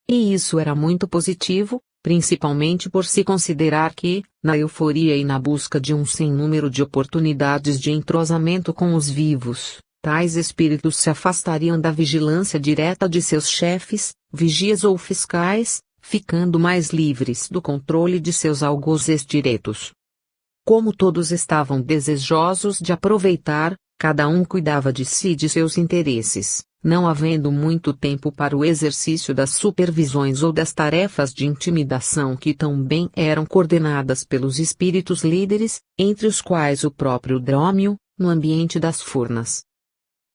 E isso era muito positivo, principalmente por se considerar que, na euforia e na busca de um sem número de oportunidades de entrosamento com os vivos, tais espíritos se afastariam da vigilância direta de seus chefes, vigias ou fiscais, ficando mais livres do controle de seus algozes diretos. Como todos estavam desejosos de aproveitar, cada um cuidava de si e de seus interesses, não havendo muito tempo para o exercício das supervisões ou das tarefas de intimidação que também eram coordenadas pelos espíritos líderes, entre os quais o próprio Drômio, no ambiente das Furnas.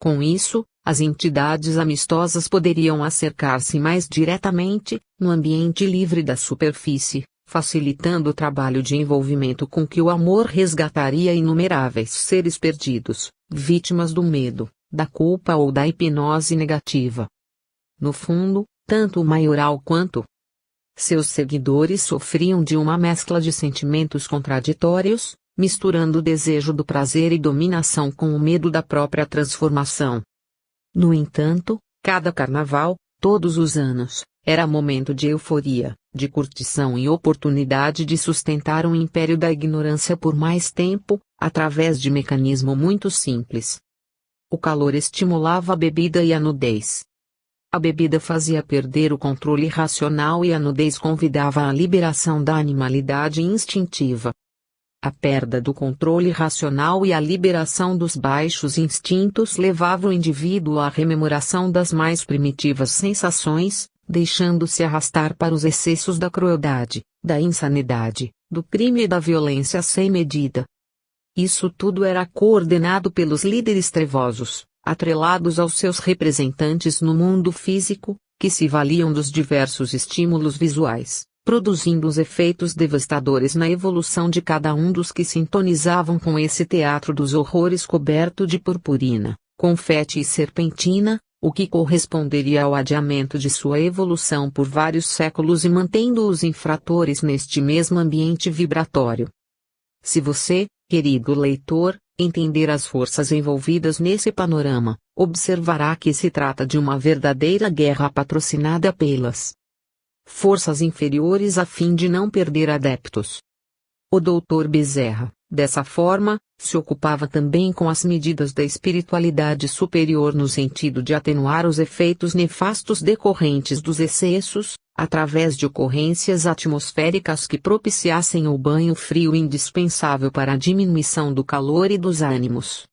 Com isso, as entidades amistosas poderiam acercar-se mais diretamente, no ambiente livre da superfície, facilitando o trabalho de envolvimento com que o amor resgataria inumeráveis seres perdidos, vítimas do medo, da culpa ou da hipnose negativa. No fundo, tanto o maioral quanto seus seguidores sofriam de uma mescla de sentimentos contraditórios, misturando o desejo do prazer e dominação com o medo da própria transformação. No entanto, cada carnaval, todos os anos, era momento de euforia, de curtição e oportunidade de sustentar um império da ignorância por mais tempo, através de mecanismo muito simples. O calor estimulava a bebida e a nudez. A bebida fazia perder o controle racional e a nudez convidava à liberação da animalidade instintiva. A perda do controle racional e a liberação dos baixos instintos levava o indivíduo à rememoração das mais primitivas sensações, deixando-se arrastar para os excessos da crueldade, da insanidade, do crime e da violência sem medida. Isso tudo era coordenado pelos líderes trevosos, atrelados aos seus representantes no mundo físico, que se valiam dos diversos estímulos visuais, produzindo os efeitos devastadores na evolução de cada um dos que sintonizavam com esse teatro dos horrores coberto de purpurina, confete e serpentina, o que corresponderia ao adiamento de sua evolução por vários séculos e mantendo os infratores neste mesmo ambiente vibratório. Se você, querido leitor, entender as forças envolvidas nesse panorama, observará que se trata de uma verdadeira guerra patrocinada pelas forças inferiores a fim de não perder adeptos. O Dr. Bezerra, dessa forma, se ocupava também com as medidas da espiritualidade superior no sentido de atenuar os efeitos nefastos decorrentes dos excessos, através de ocorrências atmosféricas que propiciassem o banho frio indispensável para a diminuição do calor e dos ânimos.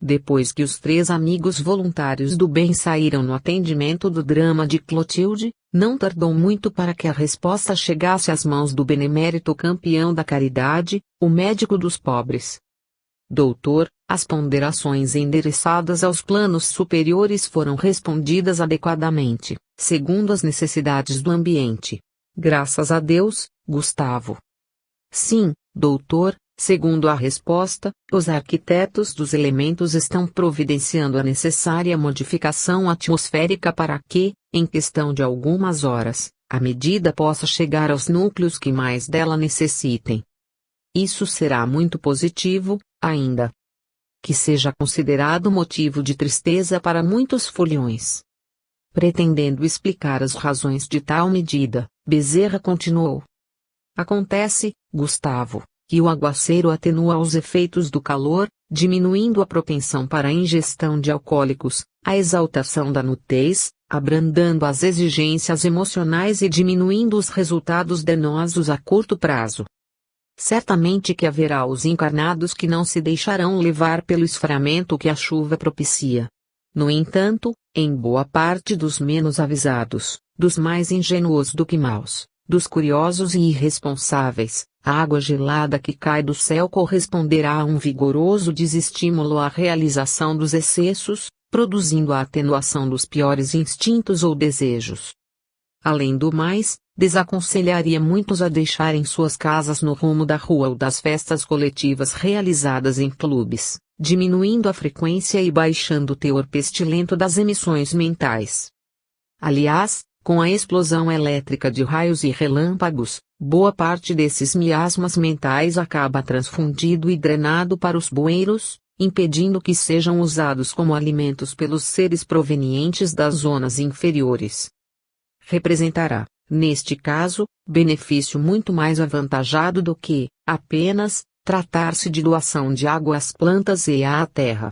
Depois que os 3 amigos voluntários do bem saíram no atendimento do drama de Clotilde, não tardou muito para que a resposta chegasse às mãos do benemérito campeão da caridade, o médico dos pobres. Doutor, as ponderações endereçadas aos planos superiores foram respondidas adequadamente, segundo as necessidades do ambiente. Graças a Deus, Gustavo. Sim, doutor, segundo a resposta, os arquitetos dos elementos estão providenciando a necessária modificação atmosférica para que, em questão de algumas horas, a medida possa chegar aos núcleos que mais dela necessitem. Isso será muito positivo, ainda que seja considerado motivo de tristeza para muitos foliões. Pretendendo explicar as razões de tal medida, Bezerra continuou. Acontece, Gustavo, que o aguaceiro atenua os efeitos do calor, diminuindo a propensão para a ingestão de alcoólicos, a exaltação da nudez, abrandando as exigências emocionais e diminuindo os resultados danosos a curto prazo. Certamente que haverá os encarnados que não se deixarão levar pelo esfriamento que a chuva propicia. No entanto, em boa parte dos menos avisados, dos mais ingênuos do que maus, dos curiosos e irresponsáveis, a água gelada que cai do céu corresponderá a um vigoroso desestímulo à realização dos excessos, produzindo a atenuação dos piores instintos ou desejos. Além do mais, desaconselharia muitos a deixarem suas casas no rumo da rua ou das festas coletivas realizadas em clubes, diminuindo a frequência e baixando o teor pestilento das emissões mentais. Aliás, com a explosão elétrica de raios e relâmpagos, boa parte desses miasmas mentais acaba transfundido e drenado para os bueiros, impedindo que sejam usados como alimentos pelos seres provenientes das zonas inferiores. representará, neste caso, benefício muito mais avantajado do que, apenas, tratar-se de doação de água às plantas e à terra.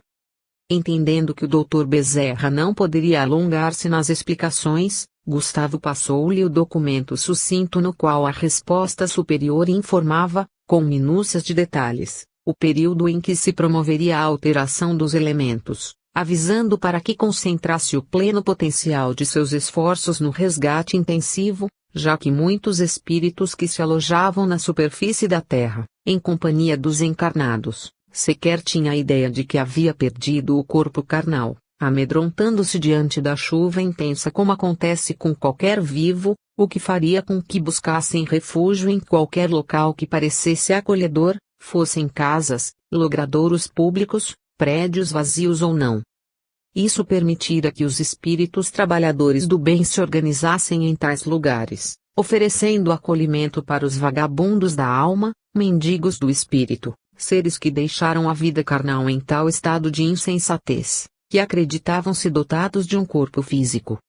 Entendendo que o Dr. Bezerra não poderia alongar-se nas explicações, Gustavo passou-lhe o documento sucinto no qual a resposta superior informava, com minúcias de detalhes, o período em que se promoveria a alteração dos elementos, avisando para que concentrasse o pleno potencial de seus esforços no resgate intensivo, já que muitos espíritos que se alojavam na superfície da Terra, em companhia dos encarnados, sequer tinha a ideia de que havia perdido o corpo carnal, amedrontando-se diante da chuva intensa como acontece com qualquer vivo, o que faria com que buscassem refúgio em qualquer local que parecesse acolhedor, fossem casas, logradouros públicos, prédios vazios ou não. Isso permitira que os espíritos trabalhadores do bem se organizassem em tais lugares, oferecendo acolhimento para os vagabundos da alma, mendigos do espírito, seres que deixaram a vida carnal em tal estado de insensatez, que acreditavam-se dotados de um corpo físico.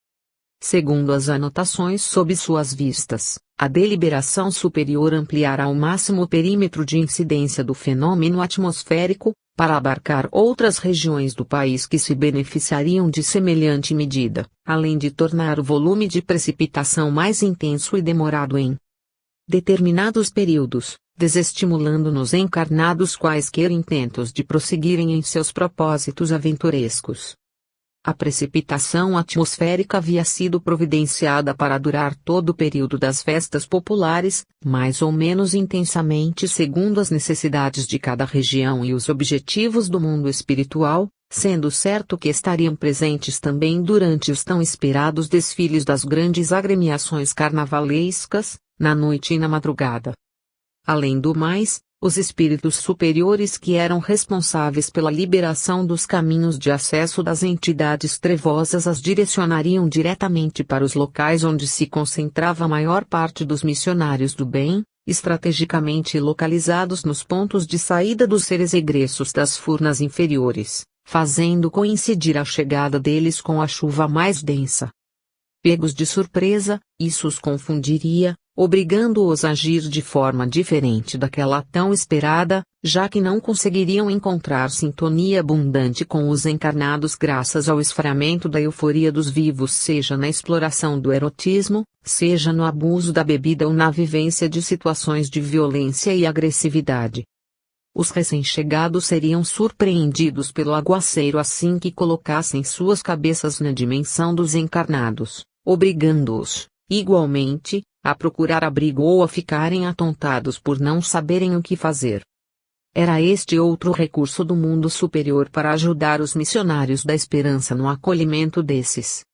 Segundo as anotações sob suas vistas, a deliberação superior ampliará ao máximo o perímetro de incidência do fenômeno atmosférico, para abarcar outras regiões do país que se beneficiariam de semelhante medida, além de tornar o volume de precipitação mais intenso e demorado em determinados períodos, desestimulando nos encarnados quaisquer intentos de prosseguirem em seus propósitos aventurescos. A precipitação atmosférica havia sido providenciada para durar todo o período das festas populares, mais ou menos intensamente segundo as necessidades de cada região e os objetivos do mundo espiritual, sendo certo que estariam presentes também durante os tão esperados desfiles das grandes agremiações carnavalescas, na noite e na madrugada. Além do mais, os espíritos superiores que eram responsáveis pela liberação dos caminhos de acesso das entidades trevosas as direcionariam diretamente para os locais onde se concentrava a maior parte dos missionários do bem, estrategicamente localizados nos pontos de saída dos seres egressos das furnas inferiores, fazendo coincidir a chegada deles com a chuva mais densa. Pegos de surpresa, isso os confundiria, obrigando-os a agir de forma diferente daquela tão esperada, já que não conseguiriam encontrar sintonia abundante com os encarnados graças ao esfriamento da euforia dos vivos, seja na exploração do erotismo, seja no abuso da bebida ou na vivência de situações de violência e agressividade. Os recém-chegados seriam surpreendidos pelo aguaceiro assim que colocassem suas cabeças na dimensão dos encarnados, obrigando-os, igualmente, a procurar abrigo ou a ficarem atontados por não saberem o que fazer. Era este outro recurso do mundo superior para ajudar os missionários da esperança no acolhimento desses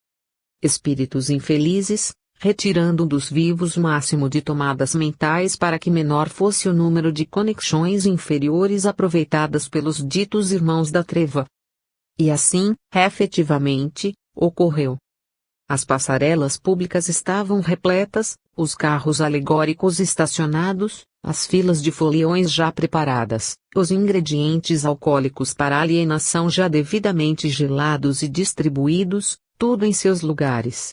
espíritos infelizes, retirando dos vivos o máximo de tomadas mentais para que menor fosse o número de conexões inferiores aproveitadas pelos ditos irmãos da treva. E assim, efetivamente, ocorreu. As passarelas públicas estavam repletas, os carros alegóricos estacionados, as filas de foliões já preparadas, os ingredientes alcoólicos para a alienação já devidamente gelados e distribuídos, tudo em seus lugares.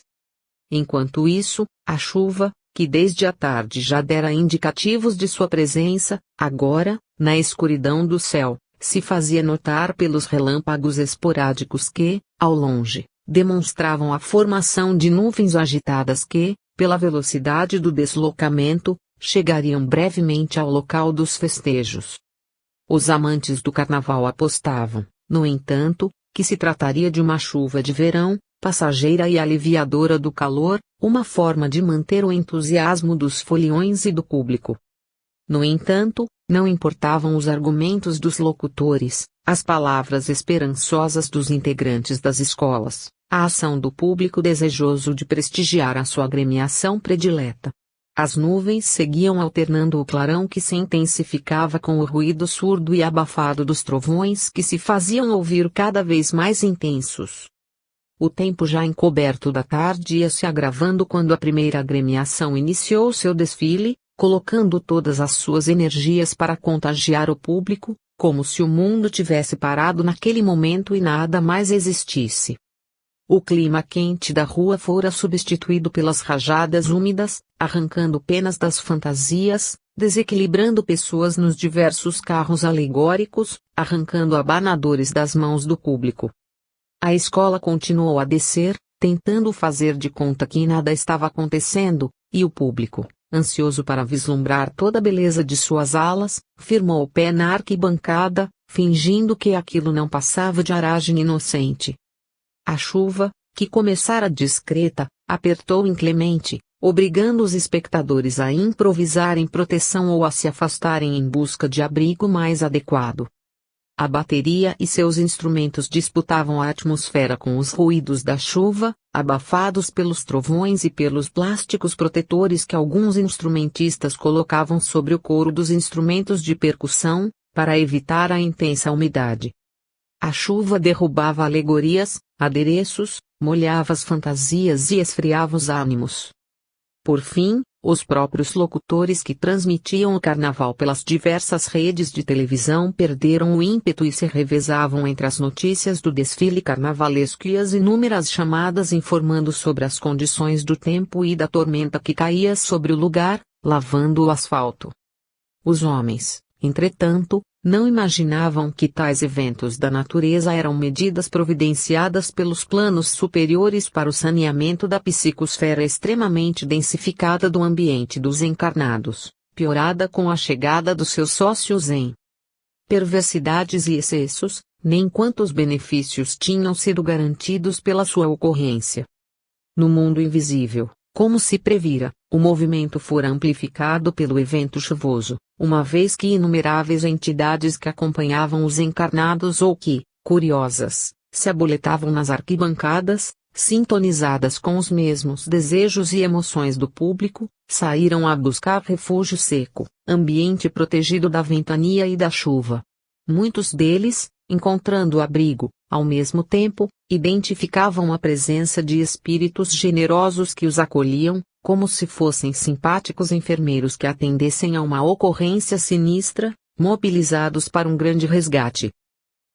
Enquanto isso, a chuva, que desde a tarde já dera indicativos de sua presença, agora, na escuridão do céu, se fazia notar pelos relâmpagos esporádicos que, ao longe, demonstravam a formação de nuvens agitadas que, pela velocidade do deslocamento, chegariam brevemente ao local dos festejos. Os amantes do carnaval apostavam, no entanto, que se trataria de uma chuva de verão, passageira e aliviadora do calor, uma forma de manter o entusiasmo dos foliões e do público. No entanto, não importavam os argumentos dos locutores, as palavras esperançosas dos integrantes das escolas, a ação do público desejoso de prestigiar a sua agremiação predileta. As nuvens seguiam alternando o clarão que se intensificava com o ruído surdo e abafado dos trovões que se faziam ouvir cada vez mais intensos. O tempo já encoberto da tarde ia se agravando quando a primeira agremiação iniciou seu desfile, colocando todas as suas energias para contagiar o público, como se o mundo tivesse parado naquele momento e nada mais existisse. O clima quente da rua fora substituído pelas rajadas úmidas, arrancando penas das fantasias, desequilibrando pessoas nos diversos carros alegóricos, arrancando abanadores das mãos do público. A escola continuou a descer, tentando fazer de conta que nada estava acontecendo, e o público, ansioso para vislumbrar toda a beleza de suas alas, firmou o pé na arquibancada, fingindo que aquilo não passava de aragem inocente. A chuva, que começara discreta, apertou inclemente, obrigando os espectadores a improvisarem proteção ou a se afastarem em busca de abrigo mais adequado. A bateria e seus instrumentos disputavam a atmosfera com os ruídos da chuva, abafados pelos trovões e pelos plásticos protetores que alguns instrumentistas colocavam sobre o couro dos instrumentos de percussão, para evitar a intensa umidade. A chuva derrubava alegorias, adereços, molhava as fantasias e esfriava os ânimos. Por fim, os próprios locutores que transmitiam o carnaval pelas diversas redes de televisão perderam o ímpeto e se revezavam entre as notícias do desfile carnavalesco e as inúmeras chamadas informando sobre as condições do tempo e da tormenta que caía sobre o lugar, lavando o asfalto. Os homens, entretanto, não imaginavam que tais eventos da natureza eram medidas providenciadas pelos planos superiores para o saneamento da psicosfera extremamente densificada do ambiente dos encarnados, piorada com a chegada dos seus sócios em perversidades e excessos, nem quantos benefícios tinham sido garantidos pela sua ocorrência. No mundo invisível, como se previra, o movimento fora amplificado pelo evento chuvoso, uma vez que inumeráveis entidades que acompanhavam os encarnados ou que, curiosas, se aboletavam nas arquibancadas, sintonizadas com os mesmos desejos e emoções do público, saíram a buscar refúgio seco, ambiente protegido da ventania e da chuva. Muitos deles, encontrando abrigo, ao mesmo tempo, identificavam a presença de espíritos generosos que os acolhiam, como se fossem simpáticos enfermeiros que atendessem a uma ocorrência sinistra, mobilizados para um grande resgate.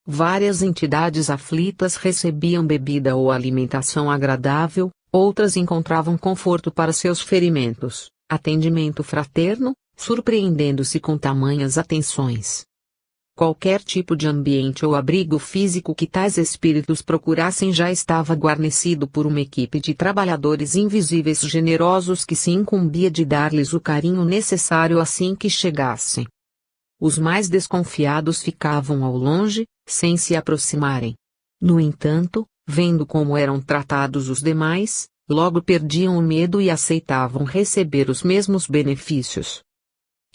Várias entidades aflitas recebiam bebida ou alimentação agradável, outras encontravam conforto para seus ferimentos, atendimento fraterno, surpreendendo-se com tamanhas atenções. Qualquer tipo de ambiente ou abrigo físico que tais espíritos procurassem já estava guarnecido por uma equipe de trabalhadores invisíveis generosos que se incumbia de dar-lhes o carinho necessário assim que chegassem. Os mais desconfiados ficavam ao longe, sem se aproximarem. No entanto, vendo como eram tratados os demais, logo perdiam o medo e aceitavam receber os mesmos benefícios.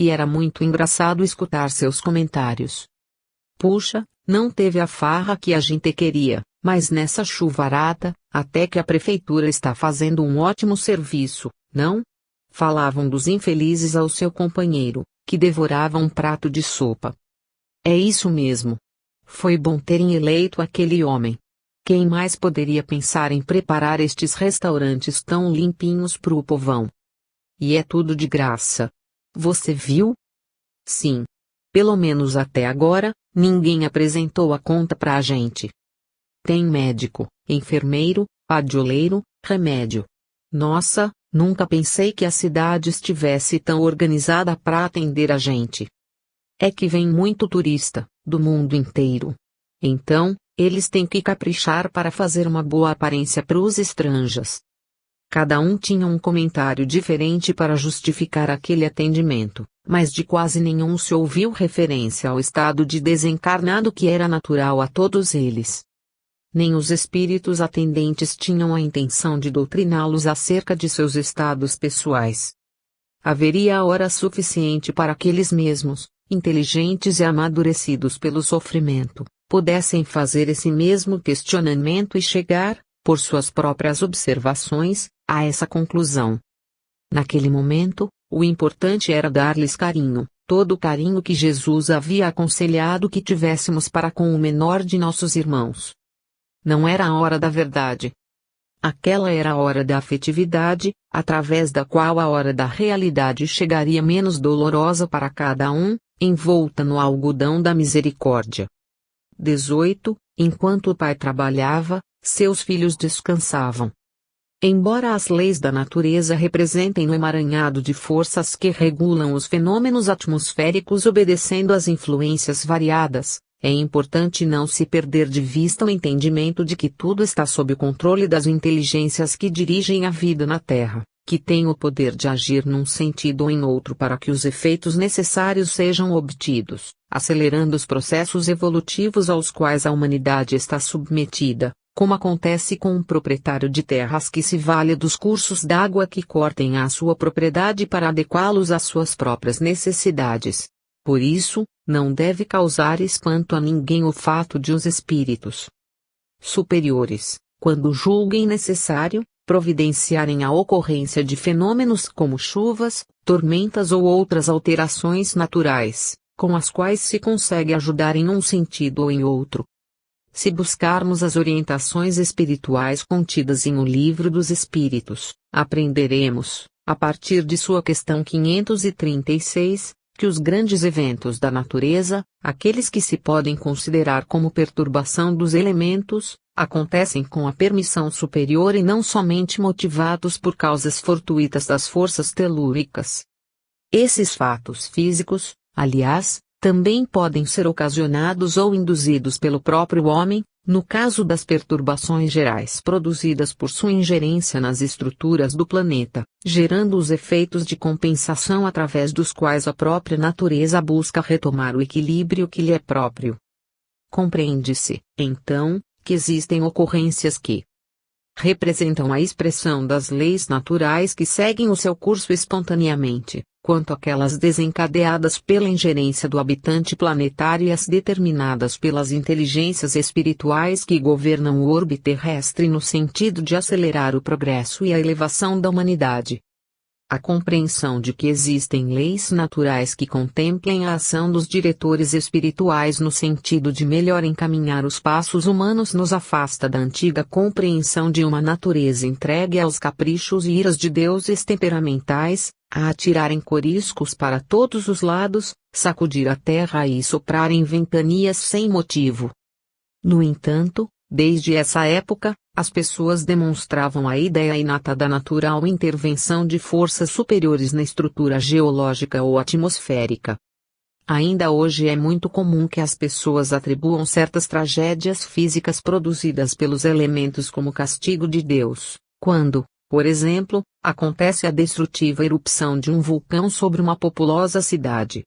E era muito engraçado escutar seus comentários. Puxa, não teve a farra que a gente queria, mas nessa chuvarada, até que a prefeitura está fazendo um ótimo serviço, não? Falavam dos infelizes ao seu companheiro, que devorava um prato de sopa. É isso mesmo. Foi bom terem eleito aquele homem. Quem mais poderia pensar em preparar estes restaurantes tão limpinhos pro povão? E é tudo de graça. Você viu? Sim. Pelo menos até agora, ninguém apresentou a conta pra a gente. Tem médico, enfermeiro, adioleiro, remédio. Nossa, nunca pensei que a cidade estivesse tão organizada pra atender a gente. É que vem muito turista, do mundo inteiro. Então, eles têm que caprichar para fazer uma boa aparência pros estrangeiros. Cada um tinha um comentário diferente para justificar aquele atendimento, mas de quase nenhum se ouviu referência ao estado de desencarnado que era natural a todos eles. Nem os espíritos atendentes tinham a intenção de doutriná-los acerca de seus estados pessoais. Haveria hora suficiente para que eles mesmos, inteligentes e amadurecidos pelo sofrimento, pudessem fazer esse mesmo questionamento e chegar, por suas próprias observações, a essa conclusão. Naquele momento, o importante era dar-lhes carinho, todo o carinho que Jesus havia aconselhado que tivéssemos para com o menor de nossos irmãos. Não era a hora da verdade. Aquela era a hora da afetividade, através da qual a hora da realidade chegaria menos dolorosa para cada um, envolta no algodão da misericórdia. 18. Enquanto o pai trabalhava, seus filhos descansavam. Embora as leis da natureza representem um emaranhado de forças que regulam os fenômenos atmosféricos obedecendo às influências variadas, é importante não se perder de vista o entendimento de que tudo está sob o controle das inteligências que dirigem a vida na Terra, que têm o poder de agir num sentido ou em outro para que os efeitos necessários sejam obtidos, acelerando os processos evolutivos aos quais a humanidade está submetida, como acontece com um proprietário de terras que se vale dos cursos d'água que cortem a sua propriedade para adequá-los às suas próprias necessidades. Por isso, não deve causar espanto a ninguém o fato de os espíritos superiores, quando julguem necessário, providenciarem a ocorrência de fenômenos como chuvas, tormentas ou outras alterações naturais, com as quais se consegue ajudar em um sentido ou em outro. Se buscarmos as orientações espirituais contidas em O Livro dos Espíritos, aprenderemos, a partir de sua questão 536, que os grandes eventos da natureza, aqueles que se podem considerar como perturbação dos elementos, acontecem com a permissão superior e não somente motivados por causas fortuitas das forças telúricas. Esses fatos físicos, aliás, também podem ser ocasionados ou induzidos pelo próprio homem, no caso das perturbações gerais produzidas por sua ingerência nas estruturas do planeta, gerando os efeitos de compensação através dos quais a própria natureza busca retomar o equilíbrio que lhe é próprio. Compreende-se, então, que existem ocorrências que representam a expressão das leis naturais que seguem o seu curso espontaneamente, quanto aquelas desencadeadas pela ingerência do habitante planetário e as determinadas pelas inteligências espirituais que governam o orbe terrestre no sentido de acelerar o progresso e a elevação da humanidade. A compreensão de que existem leis naturais que contemplem a ação dos diretores espirituais no sentido de melhor encaminhar os passos humanos nos afasta da antiga compreensão de uma natureza entregue aos caprichos e iras de deuses temperamentais, a atirarem coriscos para todos os lados, sacudir a terra e soprar em ventanias sem motivo. No entanto, desde essa época, as pessoas demonstravam a ideia inata da natural intervenção de forças superiores na estrutura geológica ou atmosférica. Ainda hoje é muito comum que as pessoas atribuam certas tragédias físicas produzidas pelos elementos como castigo de Deus, quando, por exemplo, acontece a destrutiva erupção de um vulcão sobre uma populosa cidade.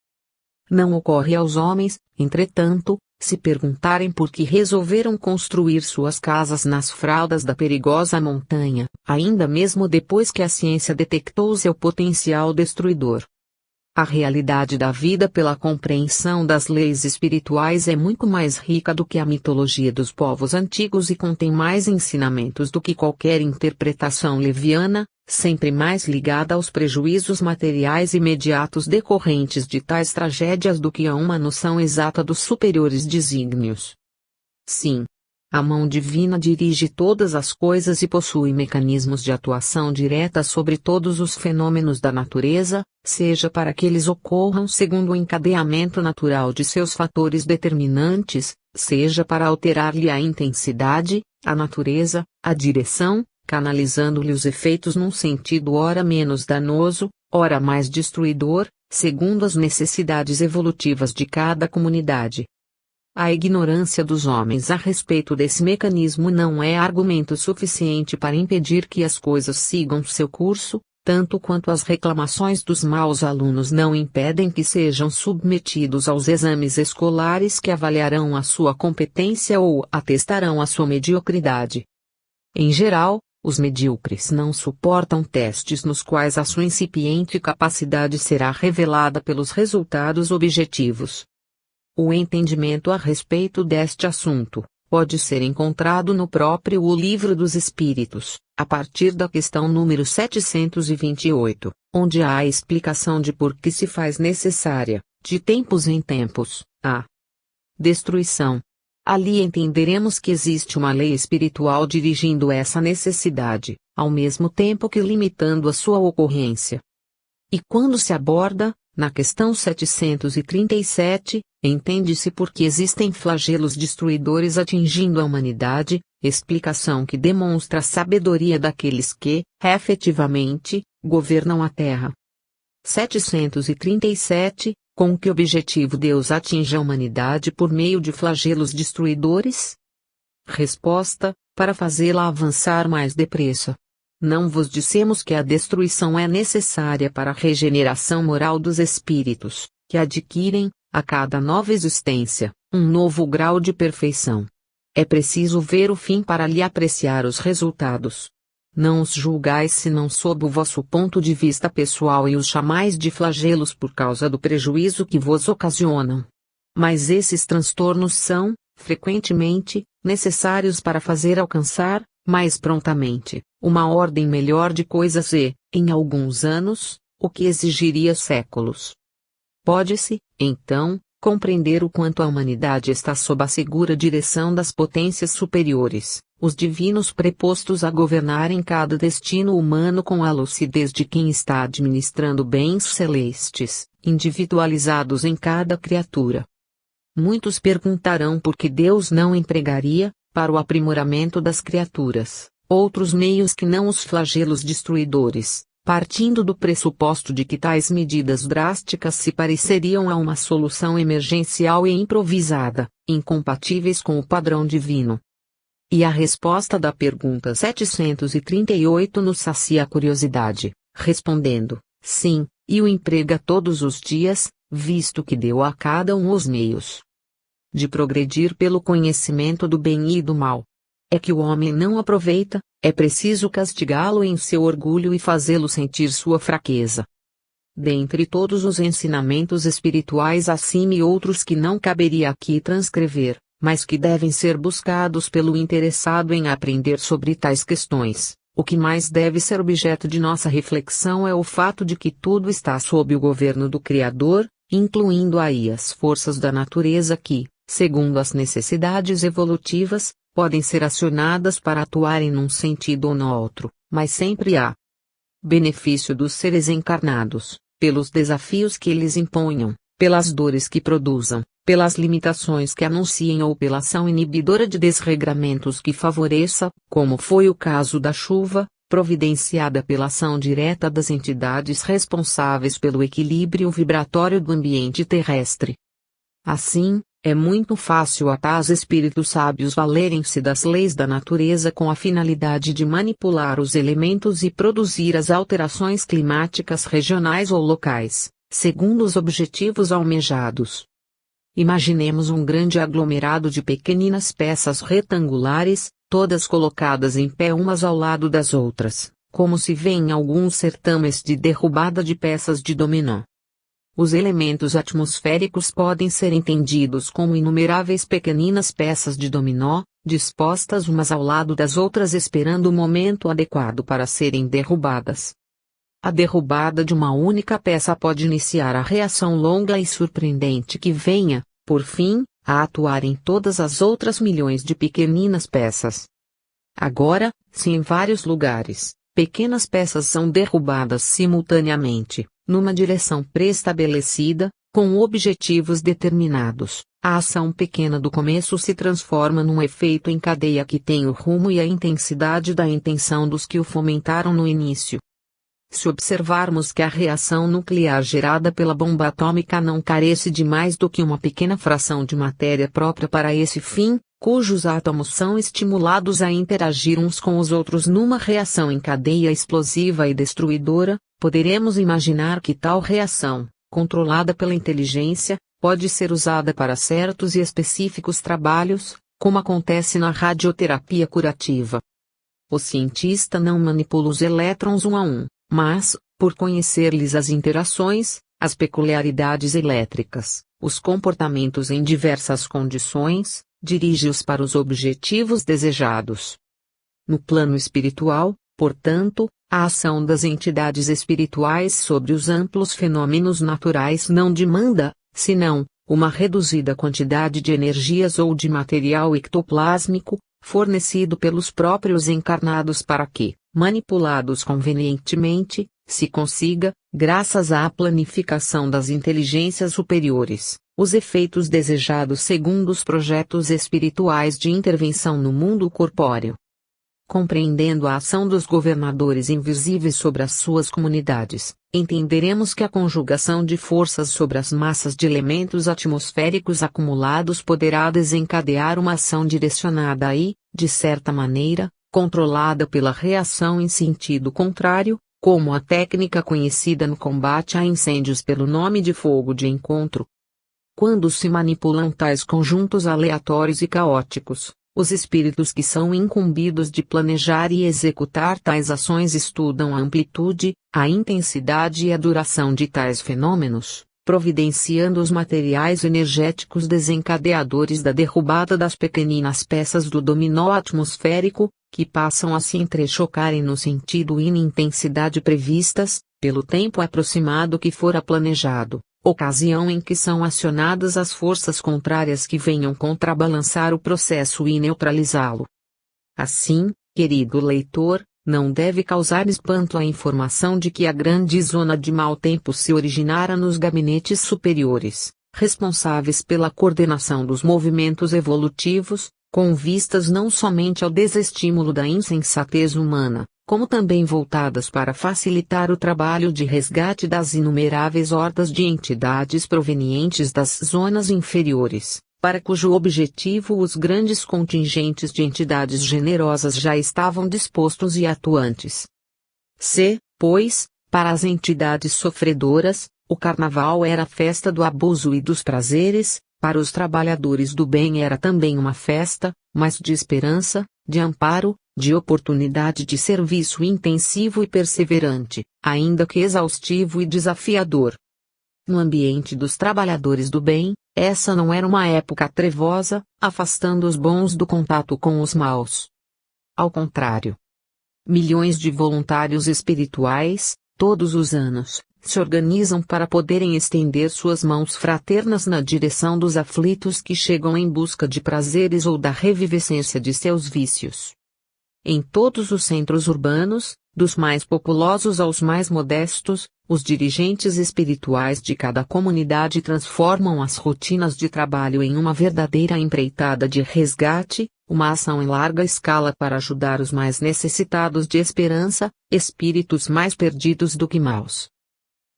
Não ocorre aos homens, entretanto, se perguntarem por que resolveram construir suas casas nas fraldas da perigosa montanha, ainda mesmo depois que a ciência detectou seu potencial destruidor. A realidade da vida pela compreensão das leis espirituais é muito mais rica do que a mitologia dos povos antigos e contém mais ensinamentos do que qualquer interpretação leviana, sempre mais ligada aos prejuízos materiais imediatos decorrentes de tais tragédias do que a uma noção exata dos superiores desígnios. Sim. A mão divina dirige todas as coisas e possui mecanismos de atuação direta sobre todos os fenômenos da natureza, seja para que eles ocorram segundo o encadeamento natural de seus fatores determinantes, seja para alterar-lhe a intensidade, a natureza, a direção, canalizando-lhe os efeitos num sentido ora menos danoso, ora mais destruidor, segundo as necessidades evolutivas de cada comunidade. A ignorância dos homens a respeito desse mecanismo não é argumento suficiente para impedir que as coisas sigam seu curso, tanto quanto as reclamações dos maus alunos não impedem que sejam submetidos aos exames escolares que avaliarão a sua competência ou atestarão a sua mediocridade. Em geral, os medíocres não suportam testes nos quais a sua incipiente capacidade será revelada pelos resultados objetivos. O entendimento a respeito deste assunto pode ser encontrado no próprio O Livro dos Espíritos, a partir da questão número 728, onde há a explicação de por que se faz necessária, de tempos em tempos, a destruição. Ali entenderemos que existe uma lei espiritual dirigindo essa necessidade, ao mesmo tempo que limitando a sua ocorrência. E quando se aborda, na questão 737, entende-se por que existem flagelos destruidores atingindo a humanidade, explicação que demonstra a sabedoria daqueles que, efetivamente, governam a Terra. 737. Com que objetivo Deus atinge a humanidade por meio de flagelos destruidores? Resposta: para fazê-la avançar mais depressa. Não vos dissemos que a destruição é necessária para a regeneração moral dos espíritos, que adquirem, a cada nova existência, um novo grau de perfeição. É preciso ver o fim para lhe apreciar os resultados. Não os julgais senão sob o vosso ponto de vista pessoal e os chamais de flagelos por causa do prejuízo que vos ocasionam. Mas esses transtornos são, frequentemente, necessários para fazer alcançar, mais prontamente, uma ordem melhor de coisas e, em alguns anos, o que exigiria séculos. Pode-se, então, compreender o quanto a humanidade está sob a segura direção das potências superiores, os divinos prepostos a governarem cada destino humano com a lucidez de quem está administrando bens celestes, individualizados em cada criatura. Muitos perguntarão por que Deus não empregaria, para o aprimoramento das criaturas, outros meios que não os flagelos destruidores, partindo do pressuposto de que tais medidas drásticas se pareceriam a uma solução emergencial e improvisada, incompatíveis com o padrão divino. E a resposta da pergunta 738 nos sacia a curiosidade, respondendo, sim, e o emprega todos os dias, visto que deu a cada um os meios de progredir pelo conhecimento do bem e do mal. É que o homem não aproveita, é preciso castigá-lo em seu orgulho e fazê-lo sentir sua fraqueza. Dentre todos os ensinamentos espirituais acima e outros que não caberia aqui transcrever, mas que devem ser buscados pelo interessado em aprender sobre tais questões, o que mais deve ser objeto de nossa reflexão é o fato de que tudo está sob o governo do Criador, incluindo aí as forças da natureza que, segundo as necessidades evolutivas, podem ser acionadas para atuarem num sentido ou no outro, mas sempre há benefício dos seres encarnados, pelos desafios que eles imponham, pelas dores que produzam, pelas limitações que anunciem ou pela ação inibidora de desregramentos que favoreça, como foi o caso da chuva, providenciada pela ação direta das entidades responsáveis pelo equilíbrio vibratório do ambiente terrestre. Assim, é muito fácil a tais espíritos sábios valerem-se das leis da natureza com a finalidade de manipular os elementos e produzir as alterações climáticas regionais ou locais, segundo os objetivos almejados. Imaginemos um grande aglomerado de pequeninas peças retangulares, todas colocadas em pé umas ao lado das outras, como se vê em alguns certames de derrubada de peças de dominó. Os elementos atmosféricos podem ser entendidos como inumeráveis pequeninas peças de dominó, dispostas umas ao lado das outras esperando o momento adequado para serem derrubadas. A derrubada de uma única peça pode iniciar a reação longa e surpreendente que venha, por fim, a atuar em todas as outras milhões de pequeninas peças. Agora, se em vários lugares, pequenas peças são derrubadas simultaneamente, numa direção pré-estabelecida, com objetivos determinados, a ação pequena do começo se transforma num efeito em cadeia que tem o rumo e a intensidade da intenção dos que o fomentaram no início. Se observarmos que a reação nuclear gerada pela bomba atômica não carece de mais do que uma pequena fração de matéria própria para esse fim, cujos átomos são estimulados a interagir uns com os outros numa reação em cadeia explosiva e destruidora, poderemos imaginar que tal reação, controlada pela inteligência, pode ser usada para certos e específicos trabalhos, como acontece na radioterapia curativa. O cientista não manipula os elétrons um a um, mas, por conhecer-lhes as interações, as peculiaridades elétricas, os comportamentos em diversas condições, dirige-os para os objetivos desejados. No plano espiritual, portanto, a ação das entidades espirituais sobre os amplos fenômenos naturais não demanda, senão, uma reduzida quantidade de energias ou de material ectoplásmico, fornecido pelos próprios encarnados para que, manipulados convenientemente, se consiga, graças à planificação das inteligências superiores, os efeitos desejados segundo os projetos espirituais de intervenção no mundo corpóreo. Compreendendo a ação dos governadores invisíveis sobre as suas comunidades, entenderemos que a conjugação de forças sobre as massas de elementos atmosféricos acumulados poderá desencadear uma ação direcionada e, de certa maneira, controlada pela reação em sentido contrário, como a técnica conhecida no combate a incêndios pelo nome de fogo de encontro. Quando se manipulam tais conjuntos aleatórios e caóticos, os espíritos que são incumbidos de planejar e executar tais ações estudam a amplitude, a intensidade e a duração de tais fenômenos, providenciando os materiais energéticos desencadeadores da derrubada das pequeninas peças do dominó atmosférico, que passam a se entrechocarem no sentido e na intensidade previstas, pelo tempo aproximado que fora planejado, ocasião em que são acionadas as forças contrárias que venham contrabalançar o processo e neutralizá-lo. Assim, querido leitor, não deve causar espanto a informação de que a grande zona de mau tempo se originara nos gabinetes superiores, responsáveis pela coordenação dos movimentos evolutivos, com vistas não somente ao desestímulo da insensatez humana, como também voltadas para facilitar o trabalho de resgate das inumeráveis hordas de entidades provenientes das zonas inferiores, para cujo objetivo os grandes contingentes de entidades generosas já estavam dispostos e atuantes. Pois, para as entidades sofredoras, o carnaval era a festa do abuso e dos prazeres, para os trabalhadores do bem era também uma festa, mas de esperança, de amparo, de oportunidade de serviço intensivo e perseverante, ainda que exaustivo e desafiador. No ambiente dos trabalhadores do bem, essa não era uma época trevosa, afastando os bons do contato com os maus. Ao contrário, milhões de voluntários espirituais, todos os anos, se organizam para poderem estender suas mãos fraternas na direção dos aflitos que chegam em busca de prazeres ou da revivescência de seus vícios. Em todos os centros urbanos, dos mais populosos aos mais modestos, os dirigentes espirituais de cada comunidade transformam as rotinas de trabalho em uma verdadeira empreitada de resgate, uma ação em larga escala para ajudar os mais necessitados de esperança, espíritos mais perdidos do que maus.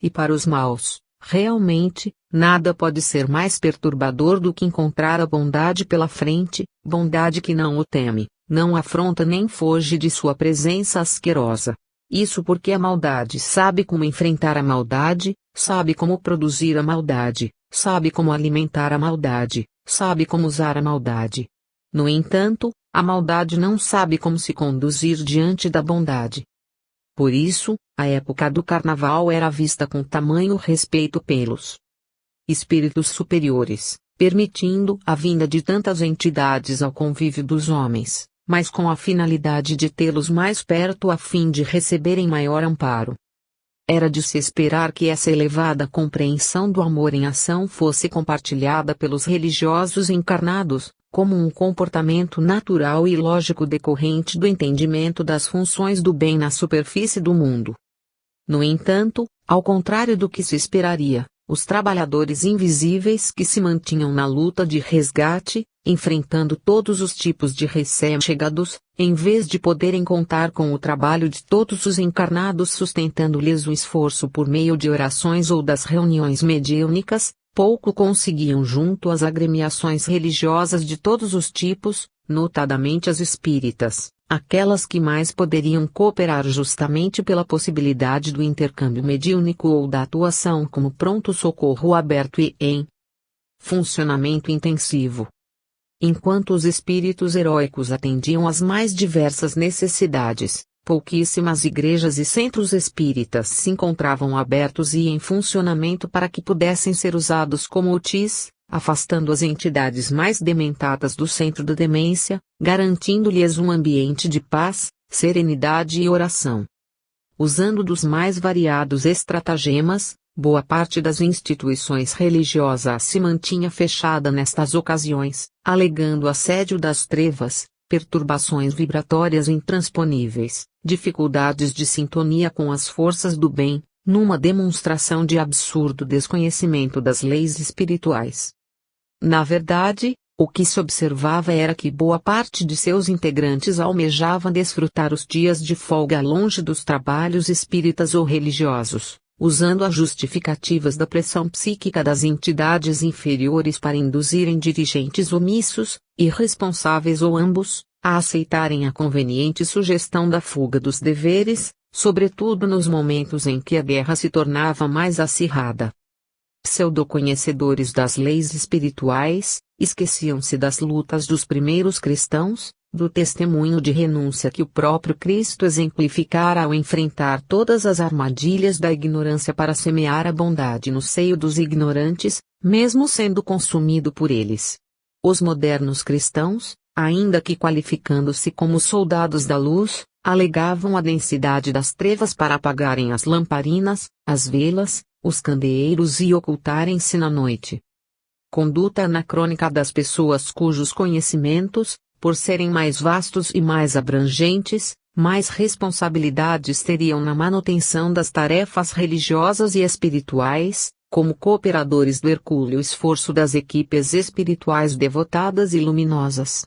E para os maus, realmente, nada pode ser mais perturbador do que encontrar a bondade pela frente, bondade que não o teme, não afronta nem foge de sua presença asquerosa. Isso porque a maldade sabe como enfrentar a maldade, sabe como produzir a maldade, sabe como alimentar a maldade, sabe como usar a maldade. No entanto, a maldade não sabe como se conduzir diante da bondade. Por isso, a época do carnaval era vista com tamanho respeito pelos espíritos superiores, permitindo a vinda de tantas entidades ao convívio dos homens, mas com a finalidade de tê-los mais perto a fim de receberem maior amparo. Era de se esperar que essa elevada compreensão do amor em ação fosse compartilhada pelos religiosos encarnados, como um comportamento natural e lógico decorrente do entendimento das funções do bem na superfície do mundo. No entanto, ao contrário do que se esperaria, os trabalhadores invisíveis que se mantinham na luta de resgate, enfrentando todos os tipos de recém-chegados, em vez de poderem contar com o trabalho de todos os encarnados sustentando-lhes o esforço por meio de orações ou das reuniões mediúnicas, pouco conseguiam junto às agremiações religiosas de todos os tipos, notadamente as espíritas, aquelas que mais poderiam cooperar justamente pela possibilidade do intercâmbio mediúnico ou da atuação como pronto-socorro aberto e em funcionamento intensivo. Enquanto os espíritos heróicos atendiam às mais diversas necessidades, pouquíssimas igrejas e centros espíritas se encontravam abertos e em funcionamento para que pudessem ser usados como UTIs, afastando as entidades mais dementadas do centro da demência, garantindo-lhes um ambiente de paz, serenidade e oração. Usando dos mais variados estratagemas, boa parte das instituições religiosas se mantinha fechada nestas ocasiões, alegando assédio das trevas, perturbações vibratórias intransponíveis, dificuldades de sintonia com as forças do bem, numa demonstração de absurdo desconhecimento das leis espirituais. Na verdade, o que se observava era que boa parte de seus integrantes almejava desfrutar os dias de folga longe dos trabalhos espíritas ou religiosos, usando as justificativas da pressão psíquica das entidades inferiores para induzirem dirigentes omissos, irresponsáveis ou ambos, a aceitarem a conveniente sugestão da fuga dos deveres, sobretudo nos momentos em que a guerra se tornava mais acirrada. Pseudo-conhecedores das leis espirituais, esqueciam-se das lutas dos primeiros cristãos, do testemunho de renúncia que o próprio Cristo exemplificara ao enfrentar todas as armadilhas da ignorância para semear a bondade no seio dos ignorantes, mesmo sendo consumido por eles. Os modernos cristãos, ainda que qualificando-se como soldados da luz, alegavam a densidade das trevas para apagarem as lamparinas, as velas, os candeeiros e ocultarem-se na noite. Conduta anacrônica das pessoas cujos conhecimentos, por serem mais vastos e mais abrangentes, mais responsabilidades teriam na manutenção das tarefas religiosas e espirituais, como cooperadores do hercúleo esforço das equipes espirituais devotadas e luminosas.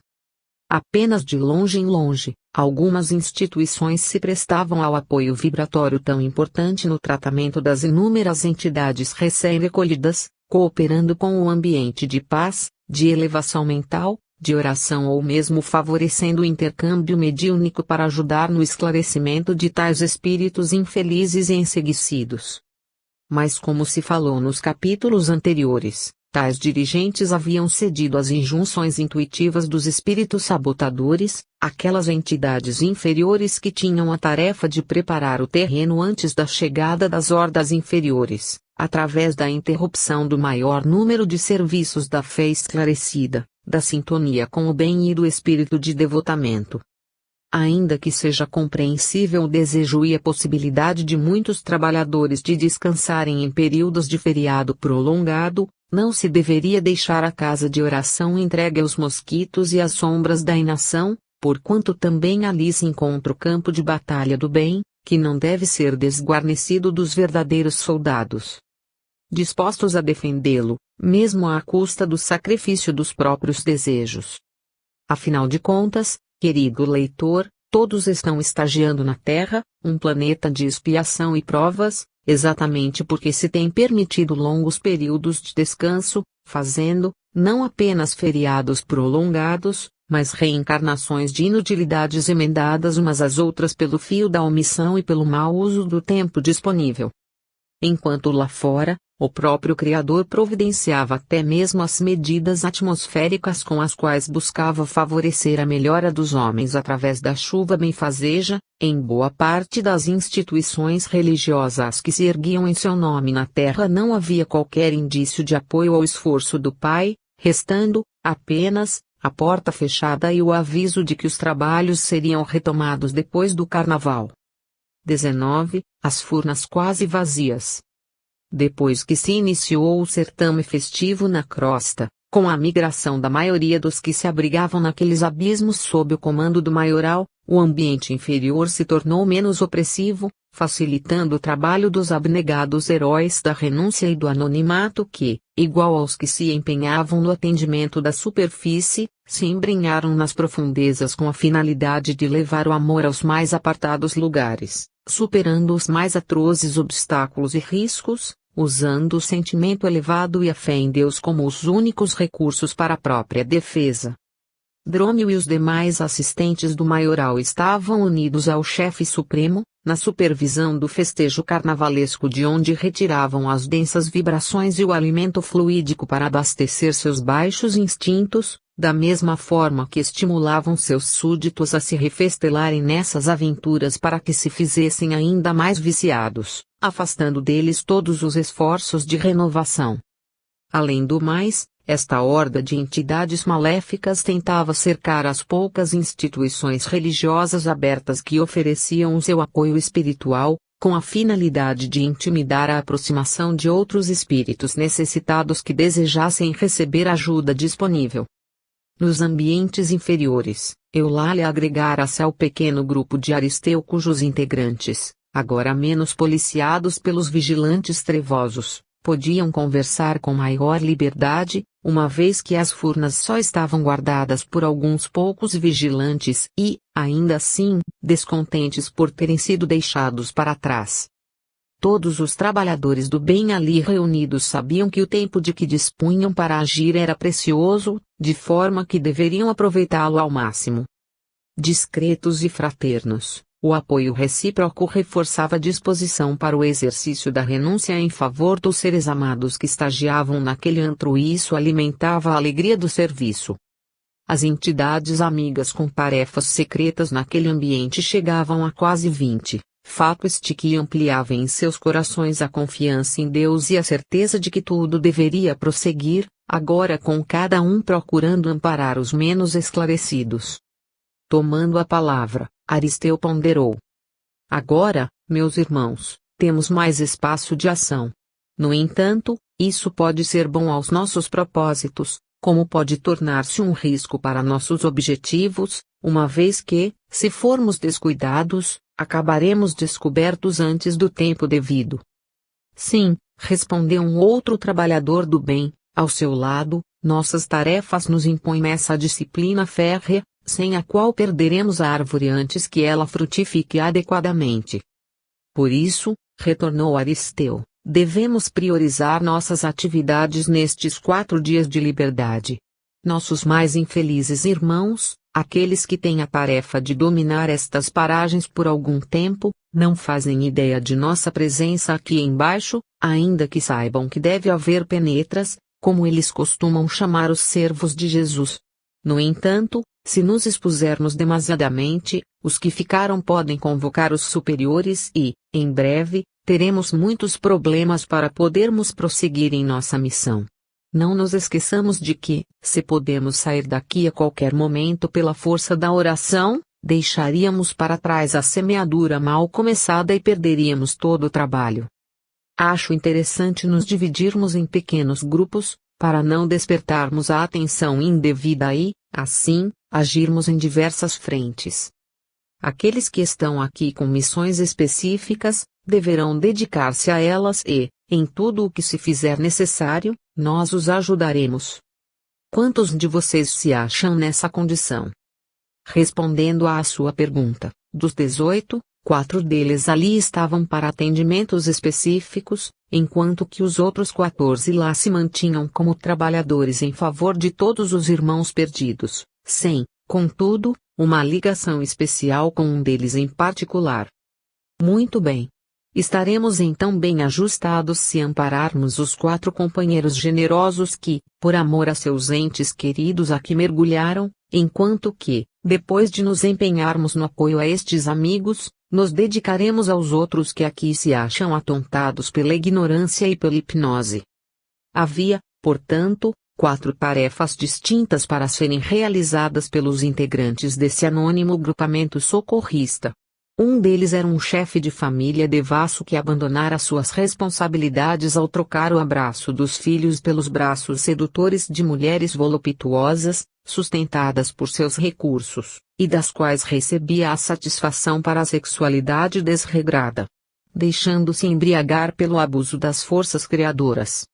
Apenas de longe em longe, algumas instituições se prestavam ao apoio vibratório tão importante no tratamento das inúmeras entidades recém-recolhidas, cooperando com o ambiente de paz, de elevação mental, de oração ou mesmo favorecendo o intercâmbio mediúnico para ajudar no esclarecimento de tais espíritos infelizes e enseguecidos. Mas como se falou nos capítulos anteriores, tais dirigentes haviam cedido às injunções intuitivas dos espíritos sabotadores, aquelas entidades inferiores que tinham a tarefa de preparar o terreno antes da chegada das hordas inferiores, através da interrupção do maior número de serviços da fé esclarecida, da sintonia com o bem e do espírito de devotamento. Ainda que seja compreensível o desejo e a possibilidade de muitos trabalhadores de descansarem em períodos de feriado prolongado, não se deveria deixar a casa de oração entregue aos mosquitos e às sombras da inação, porquanto também ali se encontra o campo de batalha do bem, que não deve ser desguarnecido dos verdadeiros soldados, dispostos a defendê-lo, mesmo à custa do sacrifício dos próprios desejos. Afinal de contas, querido leitor, todos estão estagiando na Terra, um planeta de expiação e provas, exatamente porque se tem permitido longos períodos de descanso, fazendo, não apenas feriados prolongados, mas reencarnações de inutilidades emendadas umas às outras pelo fio da omissão e pelo mau uso do tempo disponível. Enquanto lá fora, o próprio Criador providenciava até mesmo as medidas atmosféricas com as quais buscava favorecer a melhora dos homens através da chuva benfazeja, em boa parte das instituições religiosas que se erguiam em seu nome na terra não havia qualquer indício de apoio ao esforço do Pai, restando, apenas, a porta fechada e o aviso de que os trabalhos seriam retomados depois do Carnaval. 19. As furnas quase vazias. Depois que se iniciou o certame festivo na crosta, com a migração da maioria dos que se abrigavam naqueles abismos sob o comando do maioral, o ambiente inferior se tornou menos opressivo, facilitando o trabalho dos abnegados heróis da renúncia e do anonimato que, igual aos que se empenhavam no atendimento da superfície, se embrenharam nas profundezas com a finalidade de levar o amor aos mais apartados lugares, superando os mais atrozes obstáculos e riscos, usando o sentimento elevado e a fé em Deus como os únicos recursos para a própria defesa. Drômio e os demais assistentes do maioral estavam unidos ao chefe supremo, na supervisão do festejo carnavalesco de onde retiravam as densas vibrações e o alimento fluídico para abastecer seus baixos instintos, da mesma forma que estimulavam seus súditos a se refestelarem nessas aventuras para que se fizessem ainda mais viciados, afastando deles todos os esforços de renovação. Além do mais, esta horda de entidades maléficas tentava cercar as poucas instituições religiosas abertas que ofereciam o seu apoio espiritual, com a finalidade de intimidar a aproximação de outros espíritos necessitados que desejassem receber ajuda disponível. Nos ambientes inferiores, Eulália agregara-se ao pequeno grupo de Aristeu cujos integrantes, agora menos policiados pelos vigilantes trevosos, podiam conversar com maior liberdade, uma vez que as furnas só estavam guardadas por alguns poucos vigilantes e, ainda assim, descontentes por terem sido deixados para trás. Todos os trabalhadores do bem ali reunidos sabiam que o tempo de que dispunham para agir era precioso, de forma que deveriam aproveitá-lo ao máximo. Discretos e fraternos, o apoio recíproco reforçava a disposição para o exercício da renúncia em favor dos seres amados que estagiavam naquele antro e isso alimentava a alegria do serviço. As entidades amigas com tarefas secretas naquele ambiente chegavam a quase 20. Fato este que ampliava em seus corações a confiança em Deus e a certeza de que tudo deveria prosseguir, agora com cada um procurando amparar os menos esclarecidos. Tomando a palavra, Aristeu ponderou. Agora, meus irmãos, temos mais espaço de ação. No entanto, isso pode ser bom aos nossos propósitos, como pode tornar-se um risco para nossos objetivos, uma vez que, se formos descuidados, acabaremos descobertos antes do tempo devido. Sim, respondeu um outro trabalhador do bem, ao seu lado, nossas tarefas nos impõem essa disciplina férrea, sem a qual perderemos a árvore antes que ela frutifique adequadamente. Por isso, retornou Aristeu, devemos priorizar nossas atividades nestes 4 dias de liberdade. Nossos mais infelizes irmãos, aqueles que têm a tarefa de dominar estas paragens por algum tempo, não fazem ideia de nossa presença aqui embaixo, ainda que saibam que deve haver penetras, como eles costumam chamar os servos de Jesus. No entanto, se nos expusermos demasiadamente, os que ficaram podem convocar os superiores e, em breve, teremos muitos problemas para podermos prosseguir em nossa missão. Não nos esqueçamos de que, se podemos sair daqui a qualquer momento pela força da oração, deixaríamos para trás a semeadura mal começada e perderíamos todo o trabalho. Acho interessante nos dividirmos em pequenos grupos, para não despertarmos a atenção indevida e, assim, agirmos em diversas frentes. Aqueles que estão aqui com missões específicas, deverão dedicar-se a elas e, em tudo o que se fizer necessário, nós os ajudaremos. Quantos de vocês se acham nessa condição? Respondendo à sua pergunta, dos 18, 4 deles ali estavam para atendimentos específicos, enquanto que os outros 14 lá se mantinham como trabalhadores em favor de todos os irmãos perdidos, sem, contudo, uma ligação especial com um deles em particular. Muito bem. Estaremos então bem ajustados se ampararmos os 4 companheiros generosos que, por amor a seus entes queridos aqui mergulharam, enquanto que, depois de nos empenharmos no apoio a estes amigos, nos dedicaremos aos outros que aqui se acham atontados pela ignorância e pela hipnose. Havia, portanto, 4 tarefas distintas para serem realizadas pelos integrantes desse anônimo grupamento socorrista. Um deles era um chefe de família devasso que abandonara suas responsabilidades ao trocar o abraço dos filhos pelos braços sedutores de mulheres voluptuosas, sustentadas por seus recursos, e das quais recebia a satisfação para a sexualidade desregrada, deixando-se embriagar pelo abuso das forças criadoras.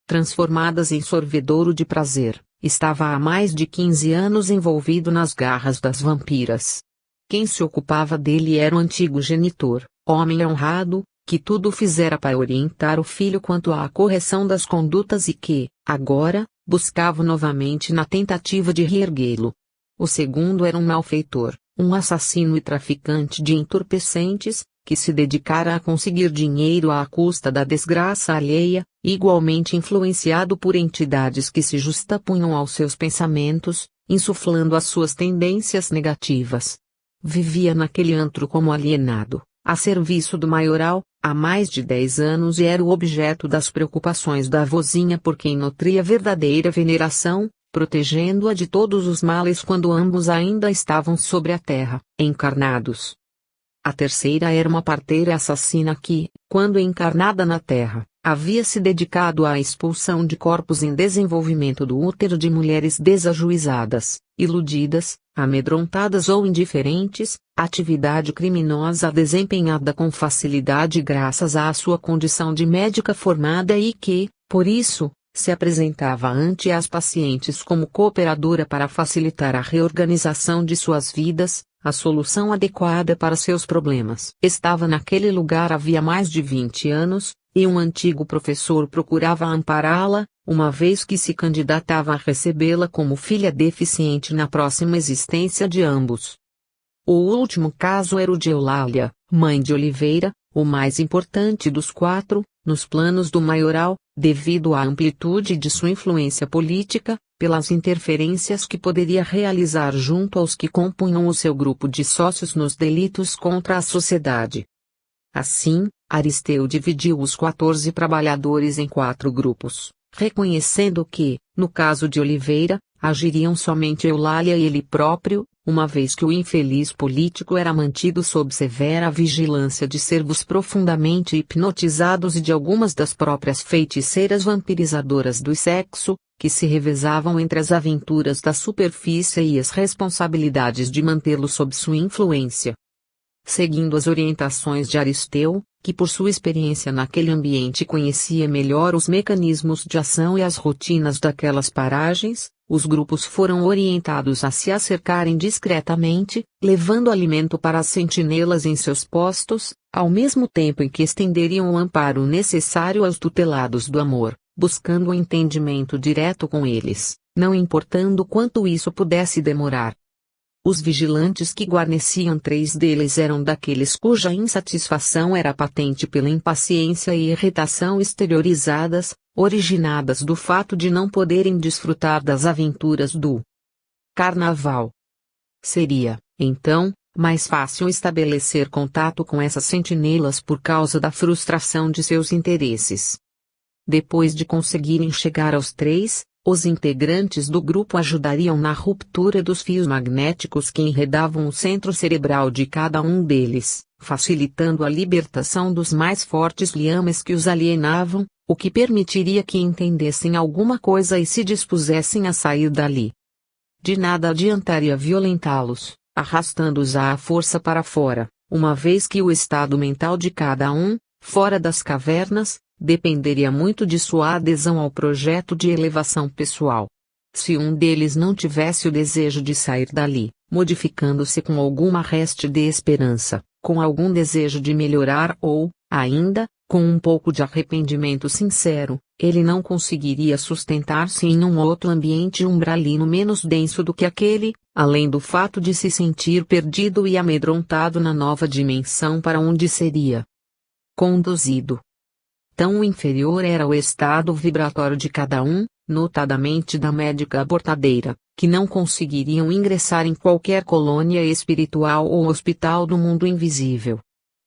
Transformadas em sorvedouro de prazer, estava há mais de 15 anos envolvido nas garras das vampiras. Quem se ocupava dele era o antigo genitor, homem honrado, que tudo fizera para orientar o filho quanto à correção das condutas e que, agora, buscava novamente na tentativa de reerguê-lo. O segundo era um malfeitor, um assassino e traficante de entorpecentes, que se dedicara a conseguir dinheiro à custa da desgraça alheia, igualmente influenciado por entidades que se justapunham aos seus pensamentos, insuflando as suas tendências negativas. Vivia naquele antro como alienado, a serviço do maioral, há mais de 10 anos e era o objeto das preocupações da vozinha por quem nutria verdadeira veneração, protegendo-a de todos os males quando ambos ainda estavam sobre a terra, encarnados. A terceira era uma parteira assassina que, quando encarnada na terra, havia se dedicado à expulsão de corpos em desenvolvimento do útero de mulheres desajuizadas, iludidas, amedrontadas ou indiferentes, atividade criminosa desempenhada com facilidade graças à sua condição de médica formada e que, por isso, se apresentava ante as pacientes como cooperadora para facilitar a reorganização de suas vidas, a solução adequada para seus problemas. Estava naquele lugar havia mais de 20 anos, e um antigo professor procurava ampará-la, uma vez que se candidatava a recebê-la como filha deficiente na próxima existência de ambos. O último caso era o de Eulália, mãe de Oliveira, o mais importante dos quatro, nos planos do maioral, devido à amplitude de sua influência política, pelas interferências que poderia realizar junto aos que compunham o seu grupo de sócios nos delitos contra a sociedade. Assim, Aristeu dividiu os 14 trabalhadores em 4 grupos, reconhecendo que, no caso de Oliveira, agiriam somente Eulália e ele próprio, uma vez que o infeliz político era mantido sob severa vigilância de servos profundamente hipnotizados e de algumas das próprias feiticeiras vampirizadoras do sexo, que se revezavam entre as aventuras da superfície e as responsabilidades de mantê-lo sob sua influência. Seguindo as orientações de Aristeu, que por sua experiência naquele ambiente conhecia melhor os mecanismos de ação e as rotinas daquelas paragens, os grupos foram orientados a se acercarem discretamente, levando alimento para as sentinelas em seus postos, ao mesmo tempo em que estenderiam o amparo necessário aos tutelados do amor, buscando o entendimento direto com eles, não importando quanto isso pudesse demorar. Os vigilantes que guarneciam 3 deles eram daqueles cuja insatisfação era patente pela impaciência e irritação exteriorizadas, originadas do fato de não poderem desfrutar das aventuras do carnaval. Seria, então, mais fácil estabelecer contato com essas sentinelas por causa da frustração de seus interesses. Depois de conseguirem chegar aos 3, os integrantes do grupo ajudariam na ruptura dos fios magnéticos que enredavam o centro cerebral de cada um deles, facilitando a libertação dos mais fortes liames que os alienavam, o que permitiria que entendessem alguma coisa e se dispusessem a sair dali. De nada adiantaria violentá-los, arrastando-os à força para fora, uma vez que o estado mental de cada um, fora das cavernas, dependeria muito de sua adesão ao projeto de elevação pessoal. Se um deles não tivesse o desejo de sair dali, modificando-se com alguma reste de esperança, com algum desejo de melhorar ou, ainda, com um pouco de arrependimento sincero, ele não conseguiria sustentar-se em um outro ambiente umbralino menos denso do que aquele, além do fato de se sentir perdido e amedrontado na nova dimensão para onde seria conduzido. Tão inferior era o estado vibratório de cada um, notadamente da médica abortadeira, que não conseguiriam ingressar em qualquer colônia espiritual ou hospital do mundo invisível.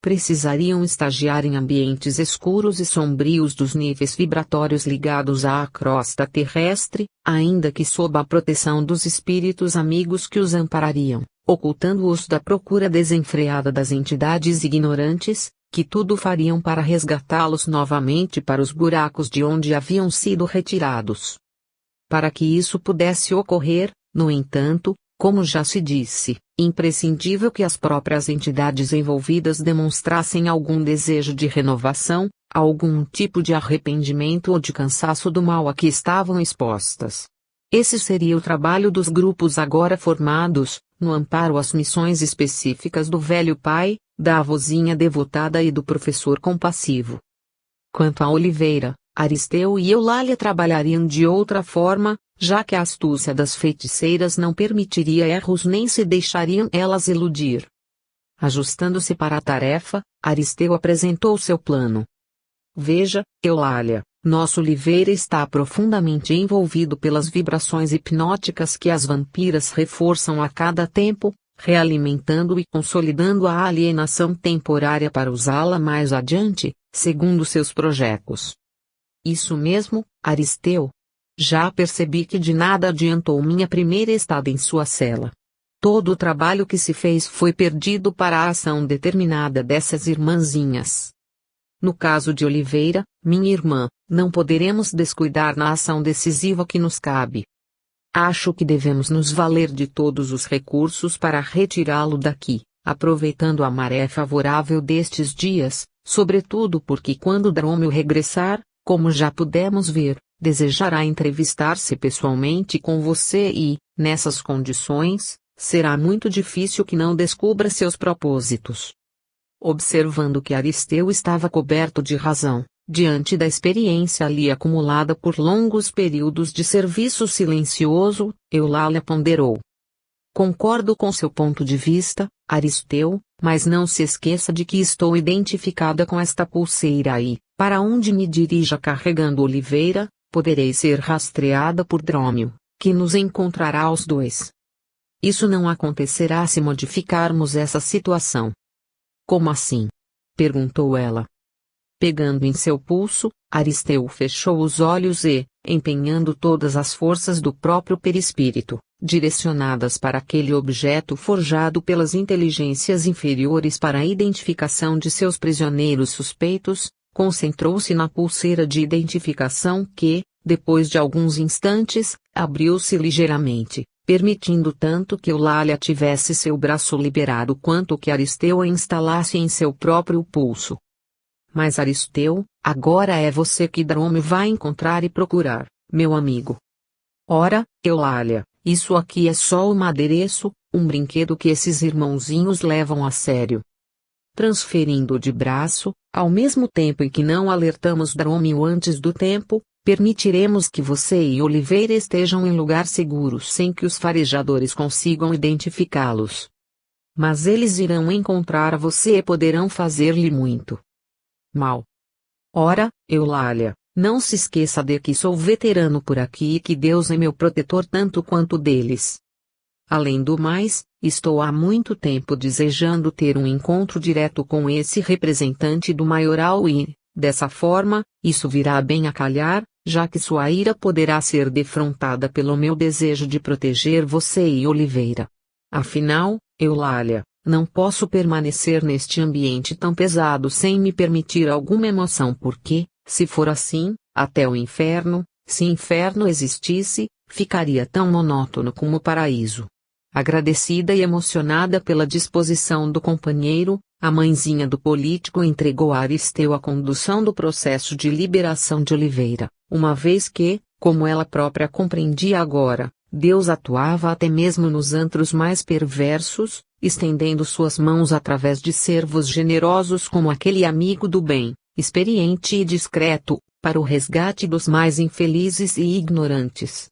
Precisariam estagiar em ambientes escuros e sombrios dos níveis vibratórios ligados à crosta terrestre, ainda que sob a proteção dos espíritos amigos que os amparariam, ocultando-os da procura desenfreada das entidades ignorantes, que tudo fariam para resgatá-los novamente para os buracos de onde haviam sido retirados. Para que isso pudesse ocorrer, no entanto, como já se disse, imprescindível que as próprias entidades envolvidas demonstrassem algum desejo de renovação, algum tipo de arrependimento ou de cansaço do mal a que estavam expostas. Esse seria o trabalho dos grupos agora formados, no amparo às missões específicas do velho pai, da avózinha devotada e do professor compassivo. Quanto a Oliveira, Aristeu e Eulália trabalhariam de outra forma, já que a astúcia das feiticeiras não permitiria erros nem se deixariam elas iludir. Ajustando-se para a tarefa, Aristeu apresentou seu plano. Veja, Eulália, nosso Oliveira está profundamente envolvido pelas vibrações hipnóticas que as vampiras reforçam a cada tempo, realimentando e consolidando a alienação temporária para usá-la mais adiante, segundo seus projetos. Isso mesmo, Aristeu. Já percebi que de nada adiantou minha primeira estada em sua cela. Todo o trabalho que se fez foi perdido para a ação determinada dessas irmãzinhas. No caso de Oliveira, minha irmã, não poderemos descuidar na ação decisiva que nos cabe. Acho que devemos nos valer de todos os recursos para retirá-lo daqui, aproveitando a maré favorável destes dias, sobretudo porque quando Drômio regressar, como já pudemos ver, desejará entrevistar-se pessoalmente com você e, nessas condições, será muito difícil que não descubra seus propósitos. Observando que Aristeu estava coberto de razão, diante da experiência ali acumulada por longos períodos de serviço silencioso, Eulália ponderou. Concordo com seu ponto de vista, Aristeu, mas não se esqueça de que estou identificada com esta pulseira e, para onde me dirija carregando Oliveira, poderei ser rastreada por Drômio, que nos encontrará aos dois. Isso não acontecerá se modificarmos essa situação. Como assim? Perguntou ela. Pegando em seu pulso, Aristeu fechou os olhos e, empenhando todas as forças do próprio perispírito, direcionadas para aquele objeto forjado pelas inteligências inferiores para a identificação de seus prisioneiros suspeitos, concentrou-se na pulseira de identificação que, depois de alguns instantes, abriu-se ligeiramente, permitindo tanto que Eulália tivesse seu braço liberado quanto que Aristeu a instalasse em seu próprio pulso. Mas Aristeu, agora é você que Drômio vai encontrar e procurar, meu amigo. Ora, Eulália, isso aqui é só um adereço, um brinquedo que esses irmãozinhos levam a sério. Transferindo de braço, ao mesmo tempo em que não alertamos Drômio antes do tempo, permitiremos que você e Oliveira estejam em lugar seguro sem que os farejadores consigam identificá-los. Mas eles irão encontrar você e poderão fazer-lhe muito mal. Ora, Eulália, não se esqueça de que sou veterano por aqui e que Deus é meu protetor tanto quanto deles. Além do mais, estou há muito tempo desejando ter um encontro direto com esse representante do maioral e, dessa forma, isso virá bem a calhar, já que sua ira poderá ser defrontada pelo meu desejo de proteger você e Oliveira. Afinal, Eulália, não posso permanecer neste ambiente tão pesado sem me permitir alguma emoção porque, se for assim, até o inferno, se inferno existisse, ficaria tão monótono como o paraíso. Agradecida e emocionada pela disposição do companheiro, a mãezinha do político entregou a Aristeu a condução do processo de liberação de Oliveira, uma vez que, como ela própria compreendia agora, Deus atuava até mesmo nos antros mais perversos, estendendo suas mãos através de servos generosos como aquele amigo do bem, experiente e discreto, para o resgate dos mais infelizes e ignorantes.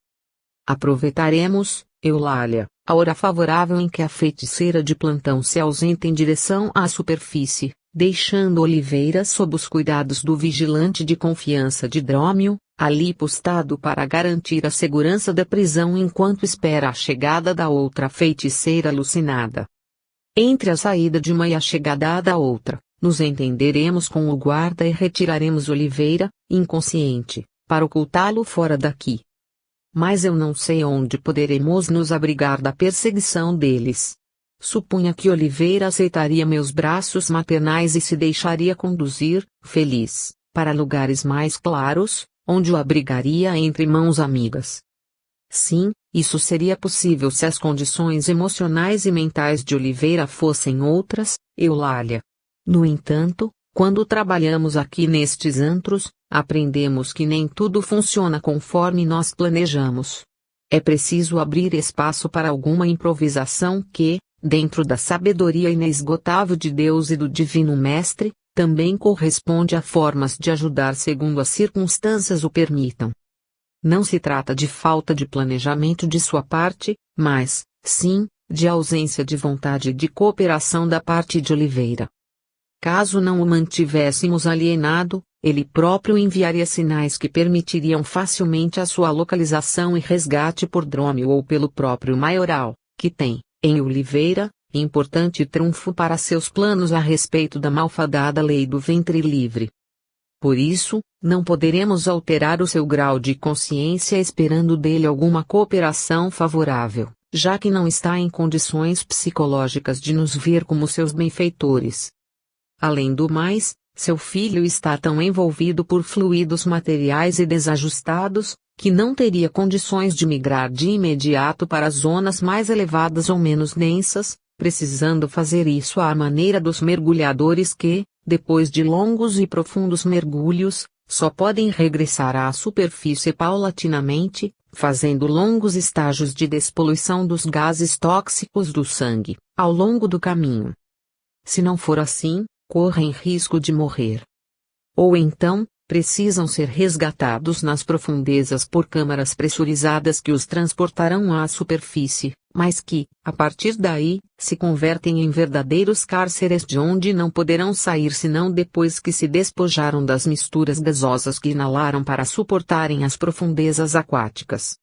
Aproveitaremos, Eulália, a hora favorável em que a feiticeira de plantão se ausenta em direção à superfície, deixando Oliveira sob os cuidados do vigilante de confiança de Drômio, ali postado para garantir a segurança da prisão enquanto espera a chegada da outra feiticeira alucinada. Entre a saída de uma e a chegada da outra, nos entenderemos com o guarda e retiraremos Oliveira, inconsciente, para ocultá-lo fora daqui. Mas eu não sei onde poderemos nos abrigar da perseguição deles. Supunha que Oliveira aceitaria meus braços maternais e se deixaria conduzir, feliz, para lugares mais claros, onde o abrigaria entre mãos amigas. Sim, isso seria possível se as condições emocionais e mentais de Oliveira fossem outras, Eulália. No entanto, quando trabalhamos aqui nestes antros, aprendemos que nem tudo funciona conforme nós planejamos. É preciso abrir espaço para alguma improvisação que, dentro da sabedoria inesgotável de Deus e do Divino Mestre, também corresponde a formas de ajudar segundo as circunstâncias o permitam. Não se trata de falta de planejamento de sua parte, mas, sim, de ausência de vontade e de cooperação da parte de Oliveira. Caso não o mantivéssemos alienado, ele próprio enviaria sinais que permitiriam facilmente a sua localização e resgate por Drômio ou pelo próprio maioral, que tem, em Oliveira, importante trunfo para seus planos a respeito da malfadada lei do ventre livre. Por isso, não poderemos alterar o seu grau de consciência esperando dele alguma cooperação favorável, já que não está em condições psicológicas de nos ver como seus benfeitores. Além do mais, seu filho está tão envolvido por fluidos materiais e desajustados, que não teria condições de migrar de imediato para zonas mais elevadas ou menos densas, precisando fazer isso à maneira dos mergulhadores que, depois de longos e profundos mergulhos, só podem regressar à superfície paulatinamente, fazendo longos estágios de despoluição dos gases tóxicos do sangue, ao longo do caminho. Se não for assim, correm risco de morrer. Ou então, precisam ser resgatados nas profundezas por câmaras pressurizadas que os transportarão à superfície, mas que, a partir daí, se convertem em verdadeiros cárceres de onde não poderão sair senão depois que se despojaram das misturas gasosas que inalaram para suportarem as profundezas aquáticas.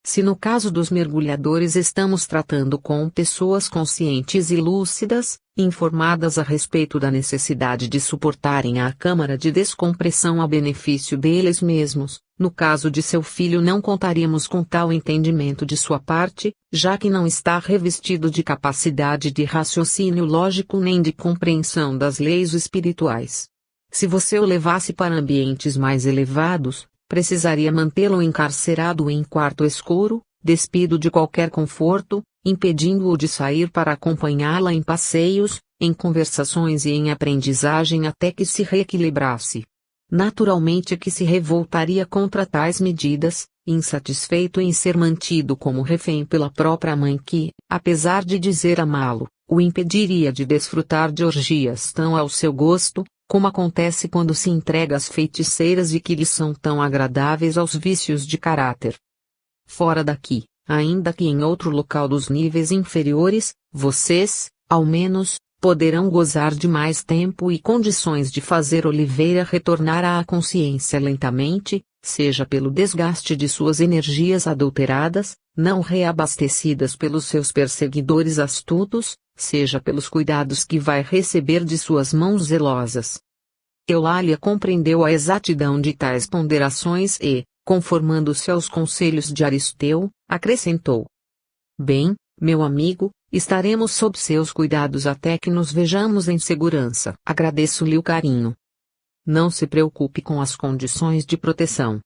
Se no caso dos mergulhadores estamos tratando com pessoas conscientes e lúcidas, informadas a respeito da necessidade de suportarem a câmara de descompressão a benefício deles mesmos, no caso de seu filho não contaríamos com tal entendimento de sua parte, já que não está revestido de capacidade de raciocínio lógico nem de compreensão das leis espirituais. Se você o levasse para ambientes mais elevados, precisaria mantê-lo encarcerado em quarto escuro, despido de qualquer conforto, impedindo-o de sair para acompanhá-la em passeios, em conversações e em aprendizagem até que se reequilibrasse. Naturalmente que se revoltaria contra tais medidas, insatisfeito em ser mantido como refém pela própria mãe que, apesar de dizer amá-lo, o impediria de desfrutar de orgias tão ao seu gosto, como acontece quando se entrega às feiticeiras e que lhes são tão agradáveis aos vícios de caráter. Fora daqui, ainda que em outro local dos níveis inferiores, vocês, ao menos, poderão gozar de mais tempo e condições de fazer Oliveira retornar à consciência lentamente, seja pelo desgaste de suas energias adulteradas, não reabastecidas pelos seus perseguidores astutos, seja pelos cuidados que vai receber de suas mãos zelosas. Eulália compreendeu a exatidão de tais ponderações e, conformando-se aos conselhos de Aristeu, acrescentou: Bem, meu amigo, estaremos sob seus cuidados até que nos vejamos em segurança. Agradeço-lhe o carinho. Não se preocupe com as condições de proteção.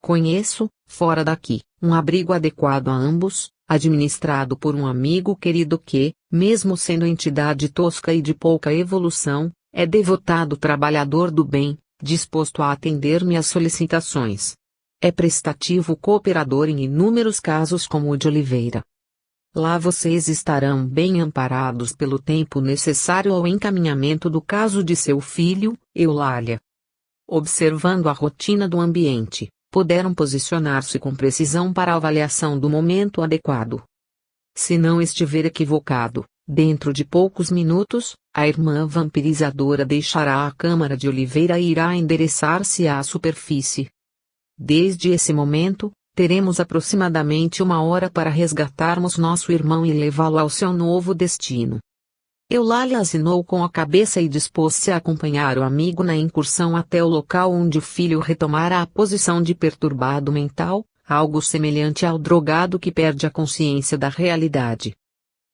Conheço, fora daqui, um abrigo adequado a ambos, administrado por um amigo querido que, mesmo sendo entidade tosca e de pouca evolução, é devotado trabalhador do bem, disposto a atender-me às solicitações. É prestativo cooperador em inúmeros casos como o de Oliveira. Lá vocês estarão bem amparados pelo tempo necessário ao encaminhamento do caso de seu filho, Eulália. Observando a rotina do ambiente, puderam posicionar-se com precisão para a avaliação do momento adequado. Se não estiver equivocado, dentro de poucos minutos, a irmã vampirizadora deixará a câmara de Oliveira e irá endereçar-se à superfície. Desde esse momento, teremos aproximadamente 1 hora para resgatarmos nosso irmão e levá-lo ao seu novo destino. Eulália assinou com a cabeça e dispôs-se a acompanhar o amigo na incursão até o local onde o filho retomara a posição de perturbado mental, algo semelhante ao drogado que perde a consciência da realidade.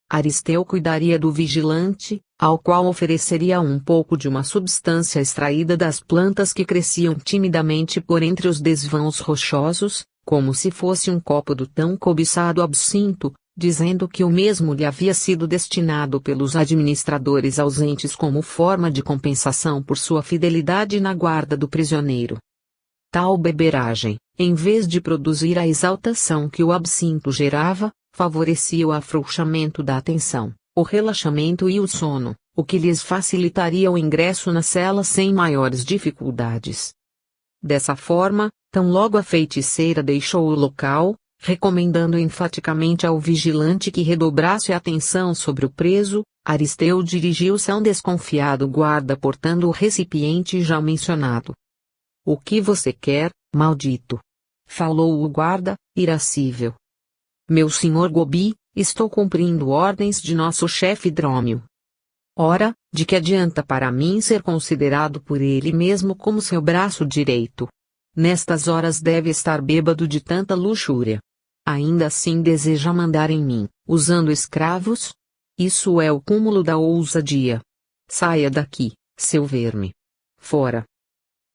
Aristeu cuidaria do vigilante, ao qual ofereceria um pouco de uma substância extraída das plantas que cresciam timidamente por entre os desvãos rochosos, como se fosse um copo do tão cobiçado absinto, dizendo que o mesmo lhe havia sido destinado pelos administradores ausentes como forma de compensação por sua fidelidade na guarda do prisioneiro. Tal beberagem, em vez de produzir a exaltação que o absinto gerava, favorecia o afrouxamento da atenção, o relaxamento e o sono, o que lhes facilitaria o ingresso na cela sem maiores dificuldades. Dessa forma, tão logo a feiticeira deixou o local, recomendando enfaticamente ao vigilante que redobrasse a atenção sobre o preso, Aristeu dirigiu-se a um desconfiado guarda portando o recipiente já mencionado. O que você quer, maldito? Falou o guarda, irascível. Meu senhor Gobi, estou cumprindo ordens de nosso chefe Drômio. Ora, de que adianta para mim ser considerado por ele mesmo como seu braço direito? Nestas horas deve estar bêbado de tanta luxúria. Ainda assim deseja mandar em mim, usando escravos? Isso é o cúmulo da ousadia. Saia daqui, seu verme. fora.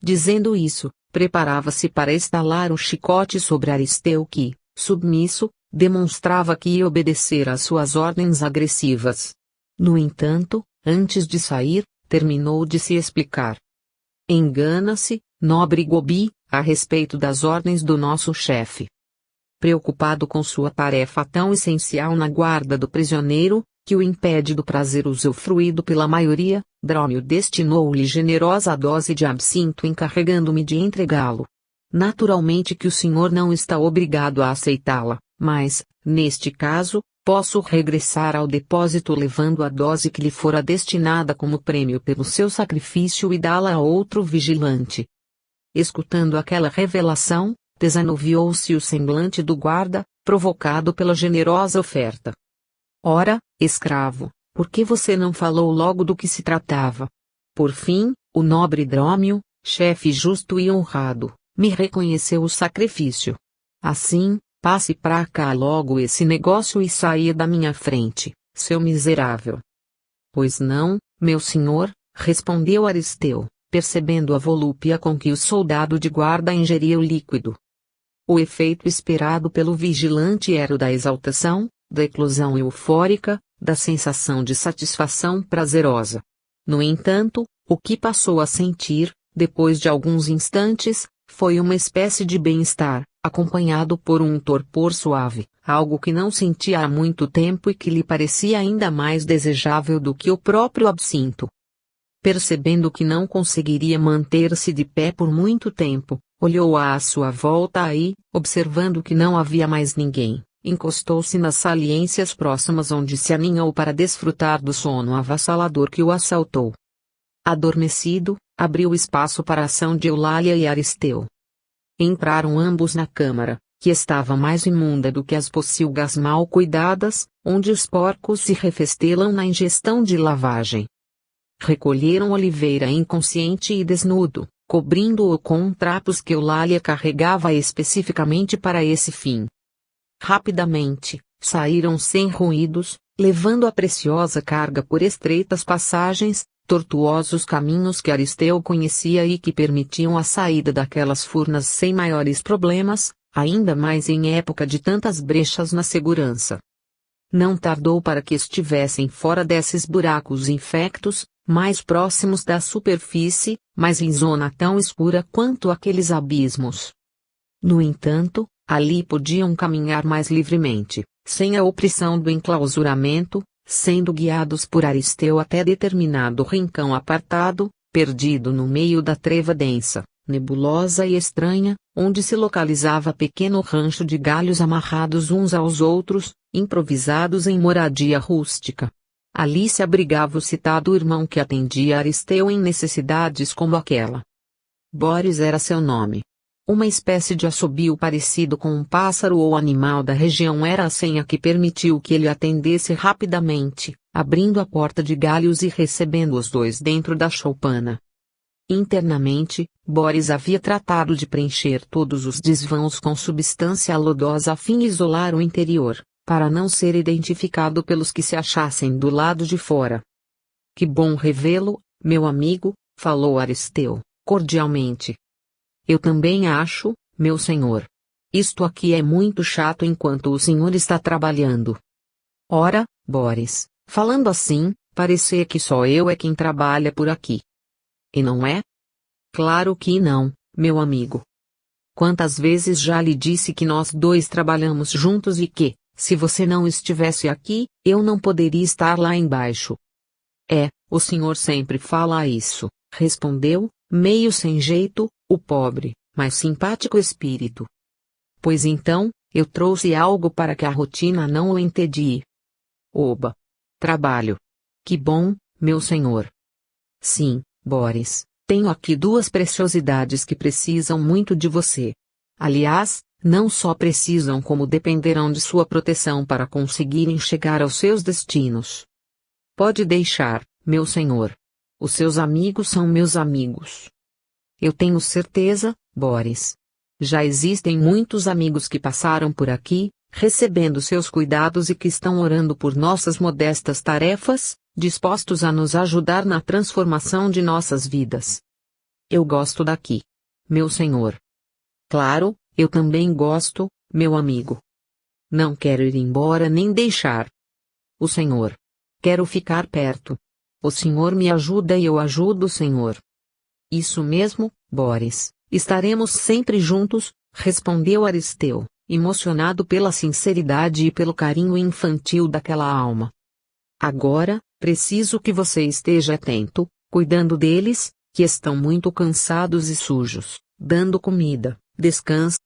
Dizendo isso, preparava-se para estalar o chicote sobre Aristeu que, submisso, demonstrava que ia obedecer às suas ordens agressivas. No entanto, antes de sair, terminou de se explicar. Engana-se, nobre Gobi, a respeito das ordens do nosso chefe. Preocupado com sua tarefa tão essencial na guarda do prisioneiro, que o impede do prazer usufruído pela maioria, Drômio destinou-lhe generosa dose de absinto encarregando-me de entregá-lo. Naturalmente que o senhor não está obrigado a aceitá-la, mas, neste caso, posso regressar ao depósito levando a dose que lhe fora destinada como prêmio pelo seu sacrifício e dá-la a outro vigilante. Escutando aquela revelação, desanuviou-se o semblante do guarda, provocado pela generosa oferta. Ora, escravo, por que você não falou logo do que se tratava? Por fim, o nobre Drômio, chefe justo e honrado, me reconheceu o sacrifício. Assim, passe pra cá logo esse negócio e saia da minha frente, seu miserável. Pois não, meu senhor, respondeu Aristeu, percebendo a volúpia com que o soldado de guarda ingeria o líquido. O efeito esperado pelo vigilante era o da exaltação, da eclosão eufórica, da sensação de satisfação prazerosa. No entanto, o que passou a sentir, depois de alguns instantes, foi uma espécie de bem-estar, acompanhado por um torpor suave, algo que não sentia há muito tempo e que lhe parecia ainda mais desejável do que o próprio absinto. Percebendo que não conseguiria manter-se de pé por muito tempo, olhou à sua volta e, observando que não havia mais ninguém, encostou-se nas saliências próximas onde se aninhou para desfrutar do sono avassalador que o assaltou. Adormecido, abriu espaço para a ação de Eulália e Aristeu. Entraram ambos na câmara, que estava mais imunda do que as pocilgas mal cuidadas, onde os porcos se refestelam na ingestão de lavagem. Recolheram Oliveira inconsciente e desnudo, cobrindo-o com trapos que Eulália carregava especificamente para esse fim. Rapidamente, saíram sem ruídos, levando a preciosa carga por estreitas passagens, tortuosos caminhos que Aristeu conhecia e que permitiam a saída daquelas furnas sem maiores problemas, ainda mais em época de tantas brechas na segurança. Não tardou para que estivessem fora desses buracos infectos, mais próximos da superfície, mas em zona tão escura quanto aqueles abismos. No entanto, ali podiam caminhar mais livremente, sem a opressão do enclausuramento, sendo guiados por Aristeu até determinado rincão apartado, perdido no meio da treva densa, nebulosa e estranha, onde se localizava pequeno rancho de galhos amarrados uns aos outros, improvisados em moradia rústica. Ali se abrigava o citado irmão que atendia Aristeu em necessidades como aquela. Boris era seu nome. Uma espécie de assobio parecido com um pássaro ou animal da região era a senha que permitiu que ele atendesse rapidamente, abrindo a porta de galhos e recebendo os dois dentro da choupana. Internamente, Boris havia tratado de preencher todos os desvãos com substância lodosa a fim de isolar o interior, para não ser identificado pelos que se achassem do lado de fora. Que bom revê-lo, meu amigo, falou Aristeu, cordialmente. Eu também acho, meu senhor. Isto aqui é muito chato enquanto o senhor está trabalhando. Ora, Boris, falando assim, parecia que só eu é quem trabalha por aqui. E não é? Claro que não, meu amigo. Quantas vezes já lhe disse que nós dois trabalhamos juntos e que, se você não estivesse aqui, eu não poderia estar lá embaixo. O senhor sempre fala isso, respondeu, meio sem jeito, o pobre, mas simpático espírito. Pois então, eu trouxe algo para que a rotina não o entedie. Oba! Trabalho. Que bom, meu senhor. Sim, Boris, tenho aqui duas preciosidades que precisam muito de você. Aliás, não só precisam como dependerão de sua proteção para conseguirem chegar aos seus destinos. Pode deixar, meu senhor. Os seus amigos são meus amigos. Eu tenho certeza, Boris. Já existem muitos amigos que passaram por aqui, recebendo seus cuidados e que estão orando por nossas modestas tarefas, dispostos a nos ajudar na transformação de nossas vidas. Eu gosto daqui. Meu senhor. Claro, eu também gosto, meu amigo. Não quero ir embora nem deixar. O senhor. Quero ficar perto. O senhor me ajuda e eu ajudo o senhor. Isso mesmo, Boris, estaremos sempre juntos, respondeu Aristeu, emocionado pela sinceridade e pelo carinho infantil daquela alma. Agora, preciso que você esteja atento, cuidando deles, que estão muito cansados e sujos, dando comida, descanso,